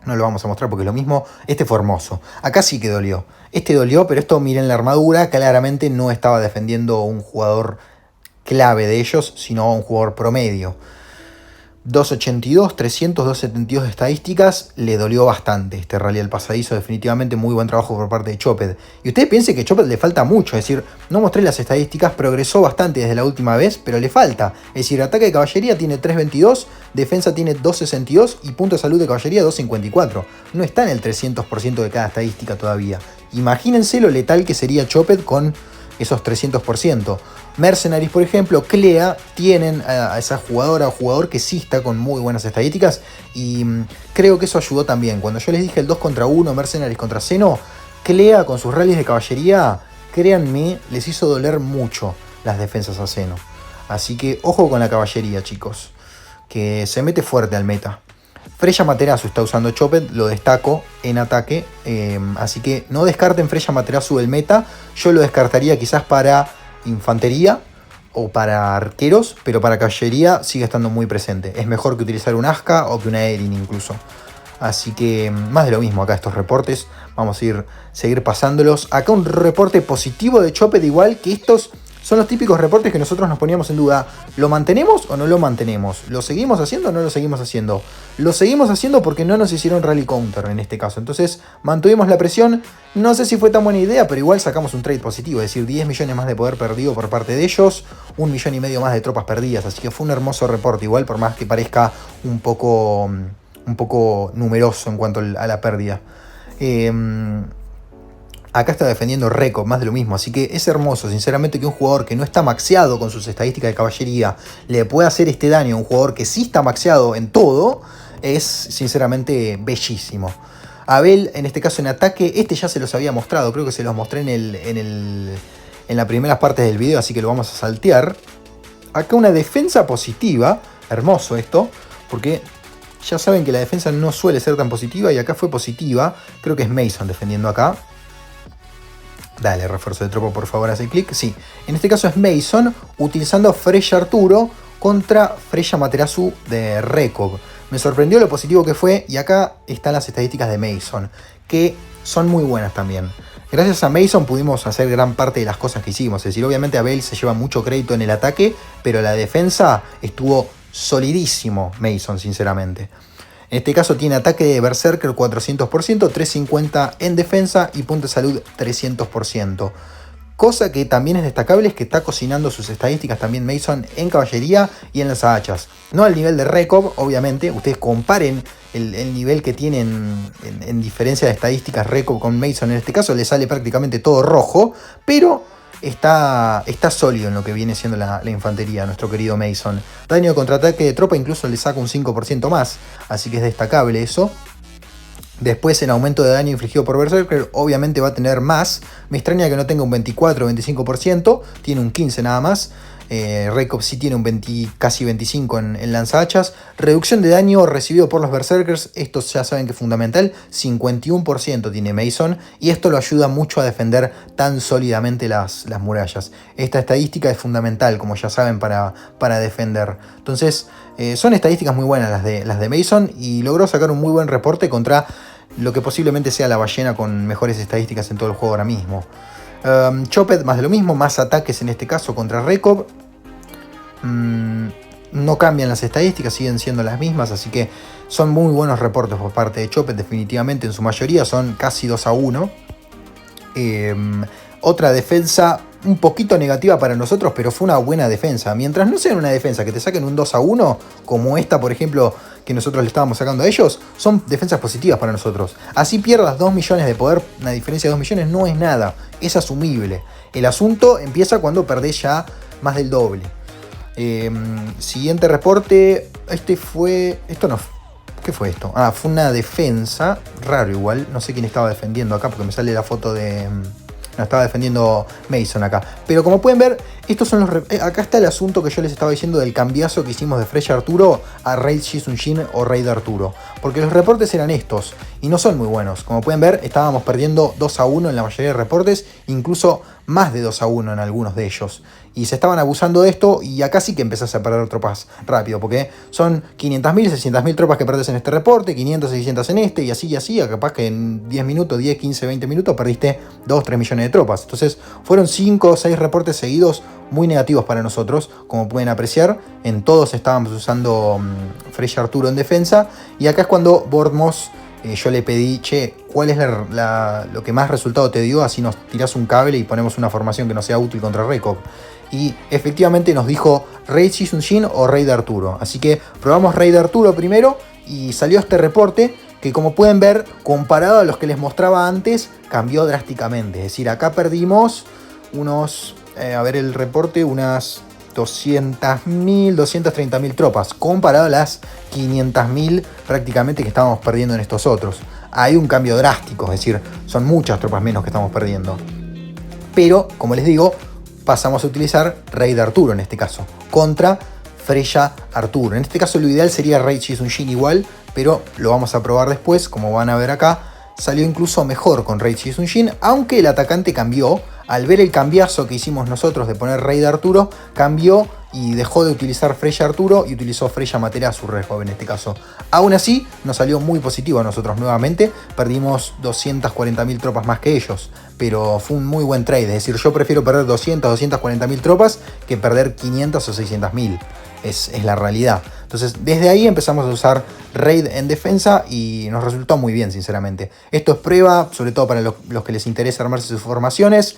No lo vamos a mostrar porque es lo mismo. Este fue hermoso. Acá sí que dolió. Este dolió, pero esto miren la armadura. Claramente no estaba defendiendo un jugador clave de ellos, sino un jugador promedio. 282, 300, 272 de estadísticas, le dolió bastante este rally al pasadizo, definitivamente muy buen trabajo por parte de Choped. Y ustedes piensen que a Choped le falta mucho, es decir, no mostré las estadísticas, progresó bastante desde la última vez, pero le falta. Es decir, ataque de caballería tiene 322, defensa tiene 262 y punto de salud de caballería 254. No está en el 300% de cada estadística todavía. Imagínense lo letal que sería Choped con esos 300%. Mercenaries, por ejemplo, Clea, tienen a esa jugadora o jugador que sí está con muy buenas estadísticas y creo que eso ayudó también. Cuando yo les dije el 2 contra 1, Mercenaries contra Zeno, Clea con sus rallies de caballería, créanme, les hizo doler mucho las defensas a Zeno. Así que ojo con la caballería, chicos, que se mete fuerte al meta. Freya Materazu está usando Choped, lo destaco en ataque, así que no descarten Freya Materazu del meta. Yo lo descartaría quizás para infantería o para arqueros, pero para caballería sigue estando muy presente. Es mejor que utilizar un Aska o que una Erin incluso. Así que más de lo mismo acá estos reportes. Vamos a seguir pasándolos. Acá un reporte positivo de Choped, igual que estos son los típicos reportes que nosotros nos poníamos en duda. ¿Lo mantenemos o no lo mantenemos? ¿Lo seguimos haciendo o no lo seguimos haciendo? Lo seguimos haciendo porque no nos hicieron rally counter en este caso. Entonces mantuvimos la presión. No sé si fue tan buena idea, pero igual sacamos un trade positivo. Es decir, 10 millones más de poder perdido por parte de ellos. 1,5 millones más de tropas perdidas. Así que fue un hermoso reporte. Igual por más que parezca un poco numeroso en cuanto a la pérdida. Acá está defendiendo Rekop, más de lo mismo. Así que es hermoso, sinceramente, que un jugador que no está maxeado con sus estadísticas de caballería le pueda hacer este daño a un jugador que sí está maxeado en todo. Es sinceramente bellísimo. Abel, en este caso en ataque, este ya se los había mostrado. Creo que se los mostré en las primeras partes del video, así que lo vamos a saltear. Acá una defensa positiva. Hermoso esto, porque ya saben que la defensa no suele ser tan positiva y acá fue positiva. Creo que es Mason defendiendo acá. Dale, refuerzo de tropa, por favor, hace clic. Sí, en este caso es Mason utilizando Freya Arturo contra Freya Materazu de Rekop. Me sorprendió lo positivo que fue y acá están las estadísticas de Mason, que son muy buenas también. Gracias a Mason pudimos hacer gran parte de las cosas que hicimos. Es decir, obviamente Abel se lleva mucho crédito en el ataque, pero la defensa estuvo solidísimo Mason, sinceramente. En este caso tiene ataque de Berserker 400%, 350% en defensa y punto de salud 300%. Cosa que también es destacable es que está cocinando sus estadísticas también Mason en caballería y en las hachas. No al nivel de Rekop, obviamente. Ustedes comparen el nivel que tienen en diferencia de estadísticas Rekop con Mason. En este caso le sale prácticamente todo rojo, pero está sólido en lo que viene siendo la infantería, nuestro querido Mason. Daño de contraataque de tropa incluso le saca un 5% más, así que es destacable eso. Después en aumento de daño infligido por Berserker obviamente va a tener más. Me extraña que no tenga un 24 o 25%, tiene un 15 nada más. Rekop sí tiene un 20, casi 25 en lanzahachas. Reducción de daño recibido por los Berserkers, esto ya saben que es fundamental, 51% tiene Mason, y esto lo ayuda mucho a defender tan sólidamente las murallas. Esta estadística es fundamental, como ya saben, para defender. Entonces son estadísticas muy buenas las de Mason, y logró sacar un muy buen reporte contra lo que posiblemente sea la ballena con mejores estadísticas en todo el juego ahora mismo. Chopped, más de lo mismo, más ataques en este caso contra Rekop. No cambian las estadísticas, siguen siendo las mismas, así que son muy buenos reportes por parte de Chopped, definitivamente en su mayoría son casi 2-1. Otra defensa un poquito negativa para nosotros, pero fue una buena defensa. Mientras no sea una defensa que te saquen un 2-1, como esta por ejemplo que nosotros le estábamos sacando a ellos, son defensas positivas para nosotros. Así pierdas 2 millones de poder, una diferencia de 2 millones no es nada, es asumible. El asunto empieza cuando perdés ya más del doble. Siguiente reporte, ¿qué fue esto? Fue una defensa, raro igual, no sé quién estaba defendiendo acá porque me sale la foto de... No, estaba defendiendo Mason acá. Pero como pueden ver, estos son acá está el asunto que yo les estaba diciendo del cambiazo que hicimos de Freya Arturo a Raid Shizunjin o Raid Arturo. Porque los reportes eran estos y no son muy buenos. Como pueden ver, estábamos perdiendo 2-1 en la mayoría de reportes, incluso más de 2-1 en algunos de ellos. Y se estaban abusando de esto, y acá sí que empezás a perder tropas rápido, porque son 500.000, 600.000 tropas que perdés en este reporte, 500, 600 en este, y así, capaz que en 10 minutos, 10, 15, 20 minutos perdiste 2, 3 millones de tropas. Entonces fueron 5 o 6 reportes seguidos muy negativos para nosotros, como pueden apreciar. En todos estábamos usando Freya Arturo en defensa, y acá es cuando Bordmos... yo le pedí, che, ¿cuál es lo que más resultado te dio? Así nos tirás un cable y ponemos una formación que no sea útil contra Rekop. Y efectivamente nos dijo Raid Shizunjin o Raid Arturo. Así que probamos Raid Arturo primero y salió este reporte que, como pueden ver, comparado a los que les mostraba antes, cambió drásticamente. Es decir, acá perdimos unos, a ver el reporte, unas 200.000, 230.000 tropas, comparado a las 500.000 prácticamente que estábamos perdiendo en estos otros. Hay un cambio drástico, es decir, son muchas tropas menos que estamos perdiendo. Pero, como les digo, pasamos a utilizar Raid Arturo en este caso, contra Freya Arturo. En este caso lo ideal sería Raid Shizunjin igual, pero lo vamos a probar después, como van a ver acá. Salió incluso mejor con Raid Shizunjin, aunque el atacante cambió. Al ver el cambiazo que hicimos nosotros de poner Raid Arturo, cambió y dejó de utilizar Freya Arturo y utilizó Freya Materazu Rekop en este caso. Aún así, nos salió muy positivo a nosotros nuevamente. Perdimos 240.000 tropas más que ellos, pero fue un muy buen trade. Es decir, yo prefiero perder 240.000 tropas que perder 500 o 600.000. Es la realidad. Entonces, desde ahí empezamos a usar Raid en defensa y nos resultó muy bien, sinceramente. Esto es prueba, sobre todo para los que les interesa armarse sus formaciones.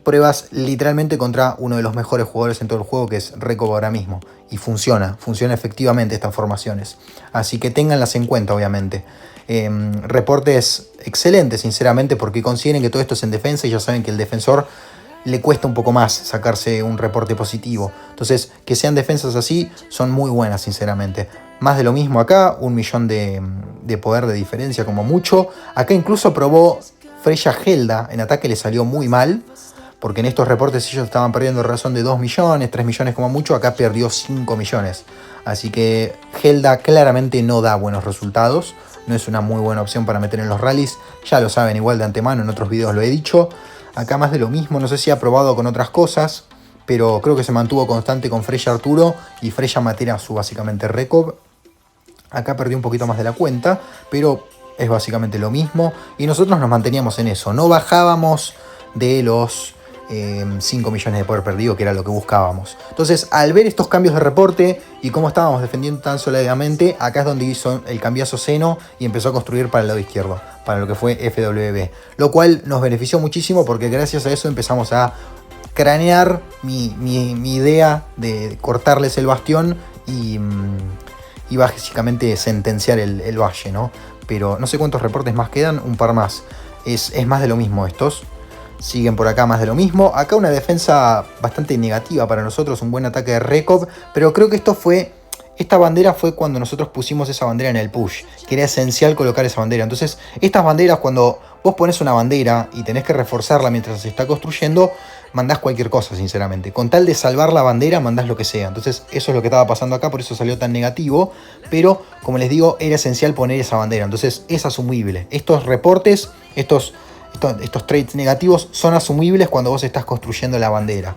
Pruebas literalmente contra uno de los mejores jugadores en todo el juego, que es Rekop ahora mismo. Y funciona efectivamente estas formaciones. Así que ténganlas en cuenta, obviamente. Reportes excelentes, sinceramente, porque consideren que todo esto es en defensa y ya saben que el defensor le cuesta un poco más sacarse un reporte positivo. Entonces, que sean defensas así son muy buenas, sinceramente. Más de lo mismo acá, 1 millón de poder de diferencia como mucho. Acá incluso probó Freya Helda, en ataque le salió muy mal, porque en estos reportes ellos estaban perdiendo razón de 2 millones, 3 millones como mucho, acá perdió 5 millones. Así que Helda claramente no da buenos resultados, no es una muy buena opción para meter en los rallies, ya lo saben igual de antemano, en otros videos lo he dicho. Acá más de lo mismo, no sé si ha probado con otras cosas, pero creo que se mantuvo constante con Freya Arturo y Freya Materazu, básicamente Rekop. Acá perdió un poquito más de la cuenta, pero es básicamente lo mismo. Y nosotros nos manteníamos en eso, no bajábamos de los 5 millones de poder perdido, que era lo que buscábamos. Entonces, al ver estos cambios de reporte y cómo estábamos defendiendo tan sólidamente, acá es donde hizo el cambiazo Zeno y empezó a construir para el lado izquierdo, para lo que fue FWB. Lo cual nos benefició muchísimo porque gracias a eso empezamos a cranear mi idea de cortarles el bastión y básicamente sentenciar el valle, ¿no? Pero no sé cuántos reportes más quedan, un par más. Es más de lo mismo estos. Siguen por acá más de lo mismo. Acá una defensa bastante negativa para nosotros, un buen ataque de Rekov, pero creo que esta bandera fue cuando nosotros pusimos esa bandera en el push, que era esencial colocar esa bandera. Entonces, estas banderas, cuando vos pones una bandera y tenés que reforzarla mientras se está construyendo, mandás cualquier cosa, sinceramente. Con tal de salvar la bandera, mandás lo que sea. Entonces, eso es lo que estaba pasando acá, por eso salió tan negativo. Pero, como les digo, era esencial poner esa bandera. Entonces, es asumible. Estos reportes, estos traits negativos son asumibles cuando vos estás construyendo la bandera.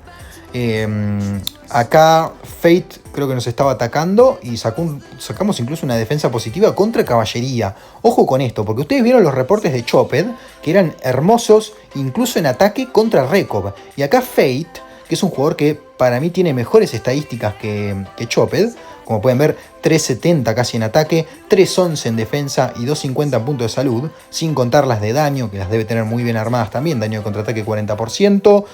Acá Fate creo que nos estaba atacando y sacamos incluso una defensa positiva contra caballería. Ojo con esto, porque ustedes vieron los reportes de Chopped, que eran hermosos incluso en ataque contra Rekov. Y acá Fate, que es un jugador que para mí tiene mejores estadísticas que Chopped, como pueden ver, 370 casi en ataque, 311 en defensa y 250 en punto de salud, sin contar las de daño, que las debe tener muy bien armadas también, daño de contraataque 40%,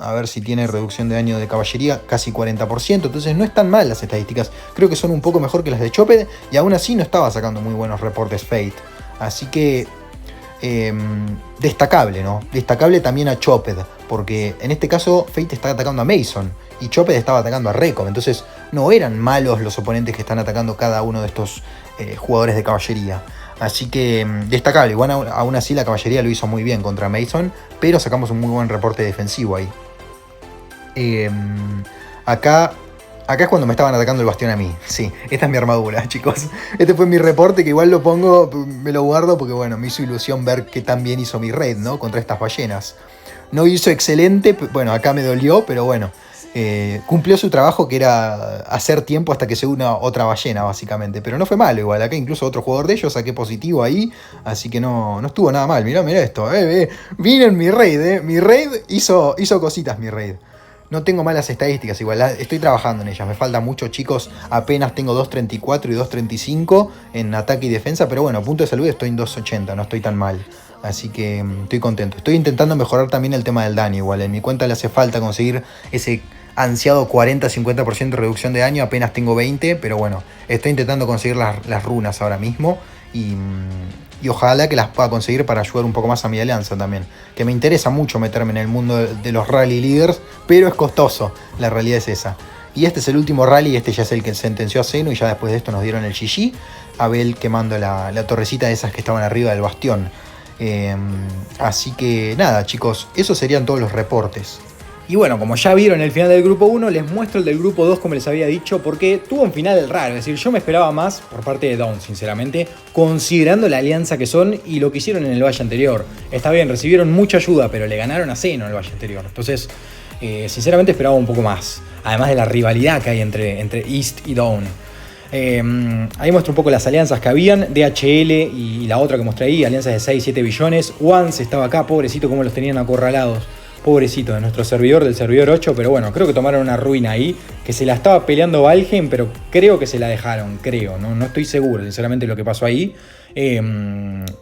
a ver si tiene reducción de daño de caballería, casi 40%, entonces no están mal las estadísticas, creo que son un poco mejor que las de Chopped, y aún así no estaba sacando muy buenos reportes Fate, así que destacable, ¿no? Destacable también a Chopped, porque en este caso Fate está atacando a Mason, y Chopped estaba atacando a Rekov, entonces no eran malos los oponentes que están atacando cada uno de estos jugadores de caballería. Así que destacable, igual aún así la caballería lo hizo muy bien contra Mason, pero sacamos un muy buen reporte defensivo ahí. Acá es cuando me estaban atacando el bastión a mí. Sí, esta es mi armadura, chicos. Este fue mi reporte, que igual lo pongo, me lo guardo porque bueno, me hizo ilusión ver qué tan bien hizo mi raid, ¿no? Contra estas ballenas. No hizo excelente, bueno, acá me dolió, pero bueno. Cumplió su trabajo, que era hacer tiempo hasta que se una otra ballena, básicamente. Pero no fue malo igual. Acá incluso otro jugador de ellos saqué positivo ahí. Así que no estuvo nada mal. Mirá esto. Miren mi raid. Mi raid hizo cositas, mi raid. No tengo malas estadísticas igual. Estoy trabajando en ellas. Me falta mucho, chicos. Apenas tengo 2.34 y 2.35 en ataque y defensa. Pero bueno, a punto de salud estoy en 2.80. No estoy tan mal. Así que estoy contento. Estoy intentando mejorar también el tema del daño igual. En mi cuenta le hace falta conseguir ese ansiado 40-50% de reducción de daño, apenas tengo 20, pero bueno, estoy intentando conseguir las runas ahora mismo y ojalá que las pueda conseguir para ayudar un poco más a mi alianza también, que me interesa mucho meterme en el mundo de los rally leaders, pero es costoso, la realidad es esa. Y este es el último rally, este ya es el que sentenció a Zeno y ya después de esto nos dieron el GG, Abel quemando la torrecita de esas que estaban arriba del bastión. Así que nada, chicos, esos serían todos los reportes. Y bueno, como ya vieron el final del grupo 1, les muestro el del grupo 2 como les había dicho, porque tuvo un final raro, es decir, yo me esperaba más por parte de Dawn, sinceramente, considerando la alianza que son y lo que hicieron en el valle anterior. Está bien, recibieron mucha ayuda, pero le ganaron a Zeno en el valle anterior, entonces, sinceramente esperaba un poco más, además de la rivalidad que hay entre East y Dawn. Ahí muestro un poco las alianzas que habían, DHL y la otra que mostré ahí, alianzas de 6-7 billones, Once estaba acá, pobrecito, como los tenían acorralados. Pobrecito, de nuestro servidor, del servidor 8, pero bueno, creo que tomaron una ruina ahí, que se la estaba peleando Valheim, pero creo que se la dejaron, no estoy seguro, sinceramente, lo que pasó ahí.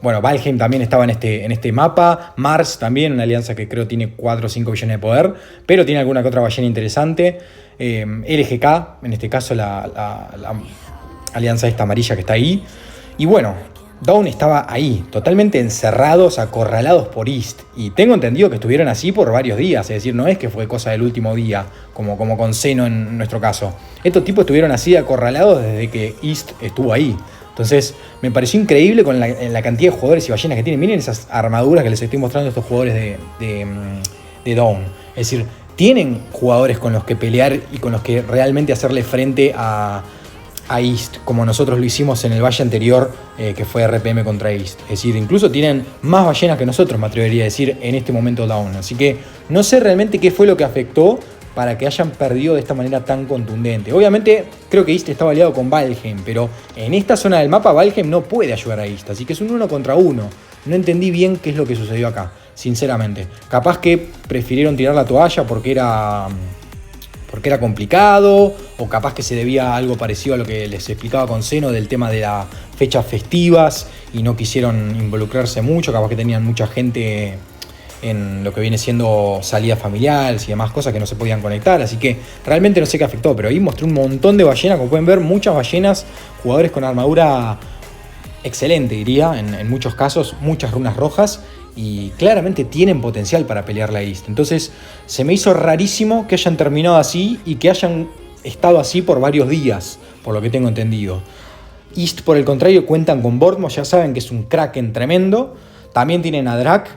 Bueno, Valheim también estaba en este mapa, Mars también, una alianza que creo tiene 4 o 5 billones de poder, pero tiene alguna que otra ballena interesante. LGK, en este caso la alianza esta amarilla que está ahí. Y bueno, Dawn estaba ahí, totalmente encerrados, acorralados por East. Y tengo entendido que estuvieron así por varios días. Es decir, no es que fue cosa del último día, como con Zeno en nuestro caso. Estos tipos estuvieron así acorralados desde que East estuvo ahí. Entonces, me pareció increíble con la cantidad de jugadores y ballenas que tienen. Miren esas armaduras que les estoy mostrando a estos jugadores de Dawn. Es decir, tienen jugadores con los que pelear y con los que realmente hacerle frente a East, como nosotros lo hicimos en el valle anterior, que fue RPM contra East. Es decir, incluso tienen más ballenas que nosotros, me atrevería a decir, en este momento Dawn. Así que no sé realmente qué fue lo que afectó para que hayan perdido de esta manera tan contundente. Obviamente, creo que East estaba aliado con Valheim, pero en esta zona del mapa Valheim no puede ayudar a East, así que es un 1 contra 1. No entendí bien qué es lo que sucedió acá, sinceramente. Capaz que prefirieron tirar la toalla porque era complicado, o capaz que se debía a algo parecido a lo que les explicaba con Zeno del tema de las fechas festivas y no quisieron involucrarse mucho, capaz que tenían mucha gente en lo que viene siendo salidas familiares y demás cosas que no se podían conectar, así que realmente no sé qué afectó, pero ahí mostré un montón de ballenas, como pueden ver, muchas ballenas, jugadores con armadura excelente, diría, en muchos casos, muchas runas rojas, y claramente tienen potencial para pelear la East. Entonces se me hizo rarísimo que hayan terminado así y que hayan estado así por varios días, por lo que tengo entendido. East, por el contrario, cuentan con Bournemouth, ya saben que es un Kraken tremendo. También tienen a Drak,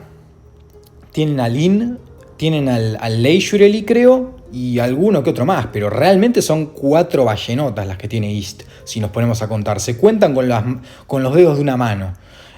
tienen a Lin, tienen al Leisure, creo, y alguno que otro más, pero realmente son 4 ballenotas las que tiene East, si nos ponemos a contar. Se cuentan con los dedos de una mano.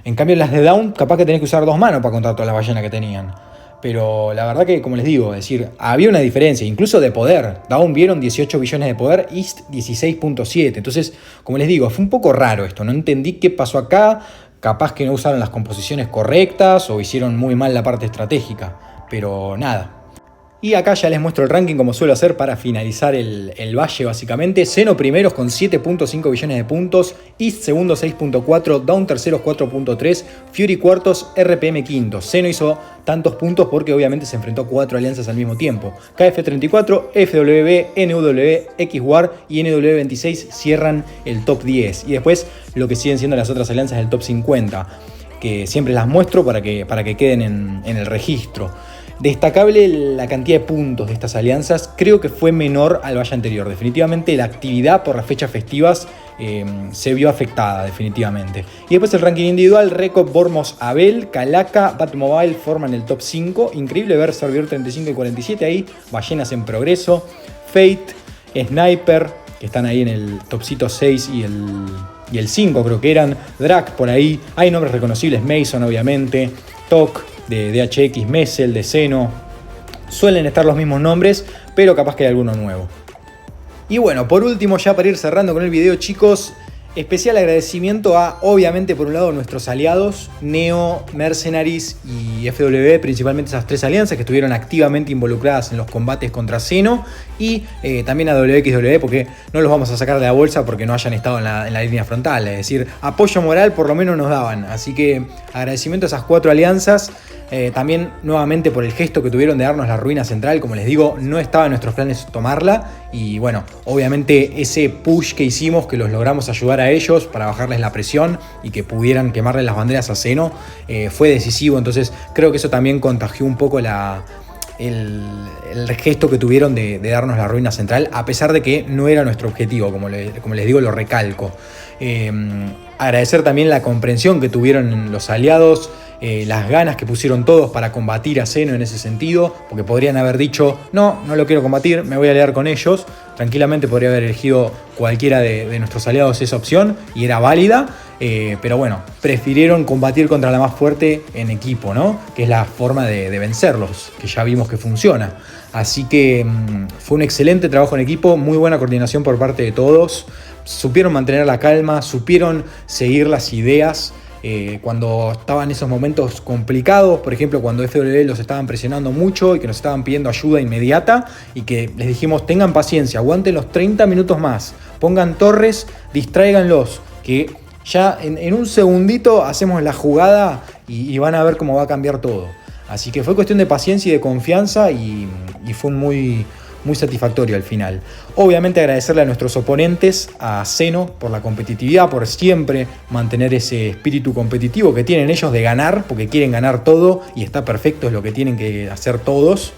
En cambio, las de Down, capaz que tenés que usar 2 manos para contar todas las ballenas que tenían. Pero la verdad que, como les digo, es decir, había una diferencia, incluso de poder. Down vieron 18 billones de poder, East 16.7. Entonces, como les digo, fue un poco raro esto. No entendí qué pasó acá. Capaz que no usaron las composiciones correctas o hicieron muy mal la parte estratégica. Pero nada. Y acá ya les muestro el ranking como suelo hacer para finalizar el valle básicamente. Xeno primeros con 7.5 billones de puntos, East segundo 6.4, Down terceros 4.3, Fury cuartos, RPM quintos. Xeno hizo tantos puntos porque obviamente se enfrentó a 4 alianzas al mismo tiempo. KF34, FWB, NW, XWAR y NW26 cierran el top 10. Y después lo que siguen siendo las otras alianzas del top 50, que siempre las muestro para que queden en el registro. Destacable la cantidad de puntos de estas alianzas, creo que fue menor al valle anterior. Definitivamente la actividad por las fechas festivas se vio afectada, definitivamente. Y después el ranking individual, Reco, Bournemouth, Abel, Calaca, Batmobile forman el top 5. Increíble ver Servir 35 y 47 ahí, ballenas en progreso. Fate, Sniper, que están ahí en el topcito 6 y el 5 creo que eran. Drak por ahí, hay nombres reconocibles, Mason obviamente, Tok, de DHX, Messel, de Xeno. Suelen estar los mismos nombres, pero capaz que hay alguno nuevo. Y bueno, por último, ya para ir cerrando con el video, chicos, especial agradecimiento a, obviamente, por un lado, nuestros aliados, Neo, Mercenaries y FW, principalmente esas 3 alianzas que estuvieron activamente involucradas en los combates contra Xeno, y también a WXW, porque no los vamos a sacar de la bolsa porque no hayan estado en la línea frontal, es decir, apoyo moral por lo menos nos daban. Así que agradecimiento a esas 4 alianzas. También nuevamente por el gesto que tuvieron de darnos la ruina central. Como les digo, no estaba en nuestros planes tomarla, y bueno, obviamente ese push que hicimos, que los logramos ayudar a ellos para bajarles la presión y que pudieran quemarle las banderas a Xeno, fue decisivo. Entonces creo que eso también contagió un poco el gesto que tuvieron de darnos la ruina central, a pesar de que no era nuestro objetivo, como les digo, lo recalco. Agradecer también la comprensión que tuvieron los aliados, las ganas que pusieron todos para combatir a Xeno en ese sentido, porque podrían haber dicho, no lo quiero combatir, me voy a aliar con ellos. Tranquilamente podría haber elegido cualquiera de nuestros aliados esa opción y era válida, pero bueno, prefirieron combatir contra la más fuerte en equipo, ¿no? Que es la forma de vencerlos, que ya vimos que funciona. Así que fue un excelente trabajo en equipo, muy buena coordinación por parte de todos. Supieron mantener la calma, supieron seguir las ideas cuando estaban esos momentos complicados, por ejemplo cuando FW los estaban presionando mucho y que nos estaban pidiendo ayuda inmediata, y que les dijimos tengan paciencia, aguanten los 30 minutos más, pongan torres, distráiganlos, que ya en un segundito hacemos la jugada y van a ver cómo va a cambiar todo. Así que fue cuestión de paciencia y de confianza, y fue muy satisfactorio al final. Obviamente agradecerle a nuestros oponentes, a Xeno, por la competitividad, por siempre mantener ese espíritu competitivo que tienen ellos de ganar, porque quieren ganar todo y está perfecto, es lo que tienen que hacer todos.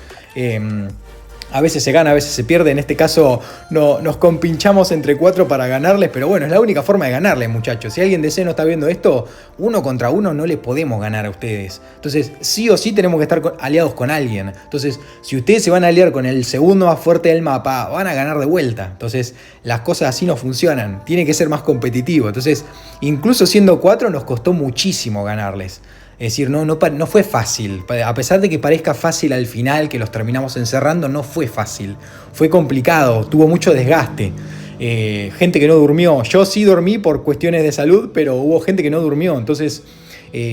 A veces se gana, a veces se pierde. En este caso nos compinchamos entre 4 para ganarles, pero bueno, es la única forma de ganarles, muchachos. Si alguien de Xeno está viendo esto, 1 contra 1 no les podemos ganar a ustedes. Entonces, sí o sí tenemos que estar aliados con alguien. Entonces, si ustedes se van a aliar con el segundo más fuerte del mapa, van a ganar de vuelta. Entonces, las cosas así no funcionan. Tiene que ser más competitivo. Entonces, incluso siendo 4, nos costó muchísimo ganarles. Es decir, no fue fácil. A pesar de que parezca fácil al final, que los terminamos encerrando, no fue fácil. Fue complicado, tuvo mucho desgaste. Gente que no durmió. Yo sí dormí por cuestiones de salud, pero hubo gente que no durmió. Entonces,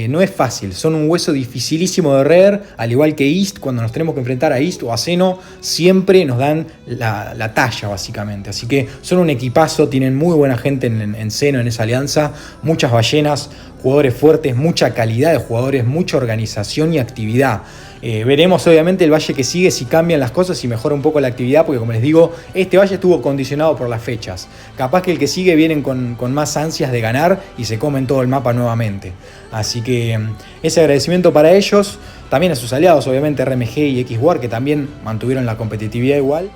no es fácil. Son un hueso dificilísimo de roer, al igual que East. Cuando nos tenemos que enfrentar a East o a Xeno, siempre nos dan la talla, básicamente. Así que son un equipazo, tienen muy buena gente en Xeno, en esa alianza. Muchas ballenas, jugadores fuertes, mucha calidad de jugadores, mucha organización y actividad. Veremos obviamente el Valle que sigue si cambian las cosas y mejora un poco la actividad, porque como les digo, este Valle estuvo condicionado por las fechas. Capaz que el que sigue vienen con más ansias de ganar y se comen todo el mapa nuevamente. Así que ese agradecimiento para ellos, también a sus aliados, obviamente RMG y X-War, que también mantuvieron la competitividad igual.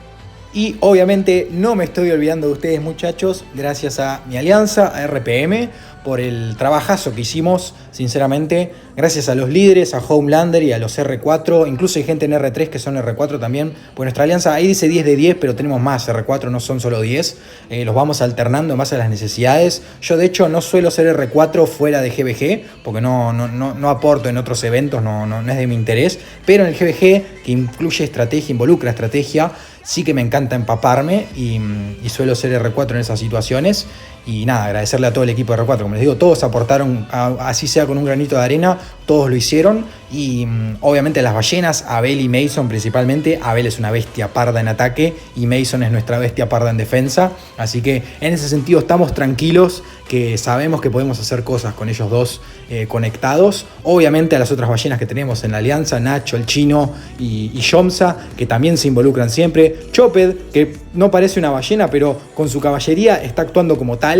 Y obviamente no me estoy olvidando de ustedes, muchachos, gracias a mi alianza, a RPM, por el trabajazo que hicimos, sinceramente, gracias a los líderes, a Homelander y a los R4, incluso hay gente en R3 que son R4 también, pues nuestra alianza ahí dice 10 de 10, pero tenemos más R4, no son solo 10, los vamos alternando en base a las necesidades. Yo de hecho no suelo ser R4 fuera de GBG, porque no aporto en otros eventos, no es de mi interés, pero en el GBG, que incluye estrategia, involucra estrategia, sí que me encanta empaparme y suelo ser R4 en esas situaciones. Y nada, agradecerle a todo el equipo de R4. Como les digo, todos aportaron, así sea con un granito de arena, todos lo hicieron. Y obviamente las ballenas, Abel y Mason principalmente. Abel es una bestia parda en ataque y Mason es nuestra bestia parda en defensa. Así que en ese sentido estamos tranquilos, que sabemos que podemos hacer cosas con ellos dos conectados. Obviamente a las otras ballenas que tenemos en la alianza, Nacho, el Chino y Yomsa, que también se involucran siempre. Choped, que no parece una ballena, pero con su caballería está actuando como tal.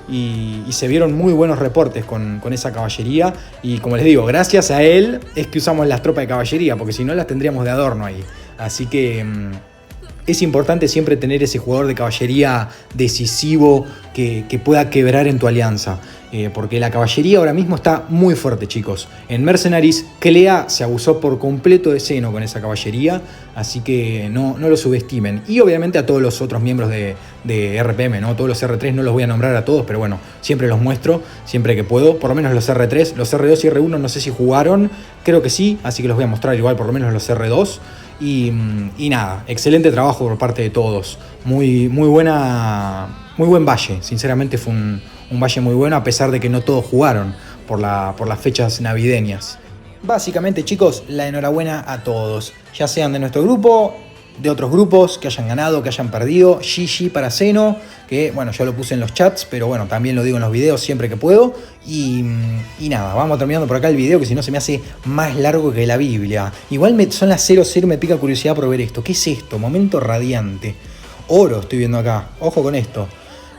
Y se vieron muy buenos reportes con esa caballería. Y como les digo, gracias a él es que usamos las tropas de caballería, porque si no las tendríamos de adorno ahí. Así que es importante siempre tener ese jugador de caballería decisivo que pueda quebrar en tu alianza. Porque la caballería ahora mismo está muy fuerte, chicos. En Mercenaries, Clea se abusó por completo de Zeno con esa caballería, así que no lo subestimen. Y obviamente a todos los otros miembros de RPM, ¿no? Todos los R3 no los voy a nombrar a todos, pero bueno, siempre los muestro, siempre que puedo. Por lo menos los R3, los R2 y R1 no sé si jugaron, creo que sí, así que los voy a mostrar igual por lo menos los R2. Y nada, excelente trabajo por parte de todos. Muy buen valle, sinceramente fue un valle muy bueno, a pesar de que no todos jugaron por las fechas navideñas. Básicamente, chicos, la enhorabuena a todos, ya sean de nuestro grupo, de otros grupos, que hayan ganado, que hayan perdido. GG para Zeno, que bueno, yo lo puse en los chats, pero bueno, también lo digo en los videos siempre que puedo. Y nada, vamos terminando por acá el video, que si no se me hace más largo que la Biblia. Igual son las 00, me pica curiosidad por ver esto. ¿Qué es esto? Momento radiante. Oro estoy viendo acá, ojo con esto.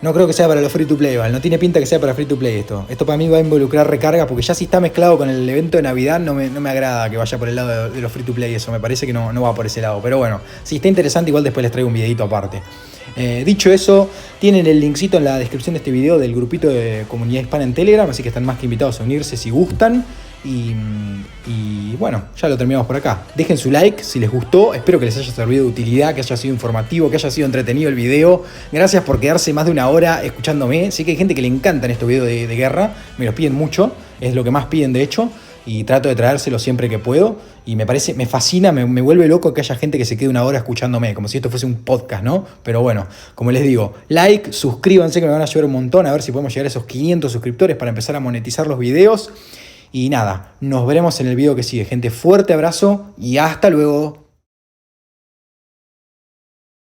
No creo que sea para los free to play, ¿vale? No tiene pinta que sea para free to play esto. Esto para mí va a involucrar recargas, porque ya si está mezclado con el evento de Navidad no me agrada que vaya por el lado de los free to play. Eso me parece que no va por ese lado. Pero bueno, si está interesante, igual después les traigo un videito aparte. Dicho eso, tienen el linkcito en la descripción de este video del grupito de comunidad hispana en Telegram, así que están más que invitados a unirse si gustan. Y bueno, ya lo terminamos por acá. Dejen su like si les gustó, espero que les haya servido de utilidad, que haya sido informativo, que haya sido entretenido el video. Gracias por quedarse más de una hora escuchándome. Sé que hay gente que le encantan estos videos de guerra, me los piden mucho, es lo que más piden de hecho, y trato de traérselos siempre que puedo. Y me fascina, me vuelve loco que haya gente que se quede una hora escuchándome, como si esto fuese un podcast, ¿no? Pero bueno, como les digo, like, suscríbanse, que me van a ayudar un montón, a ver si podemos llegar a esos 500 suscriptores para empezar a monetizar los videos. Y nada, nos veremos en el video que sigue, gente. Fuerte abrazo y hasta luego.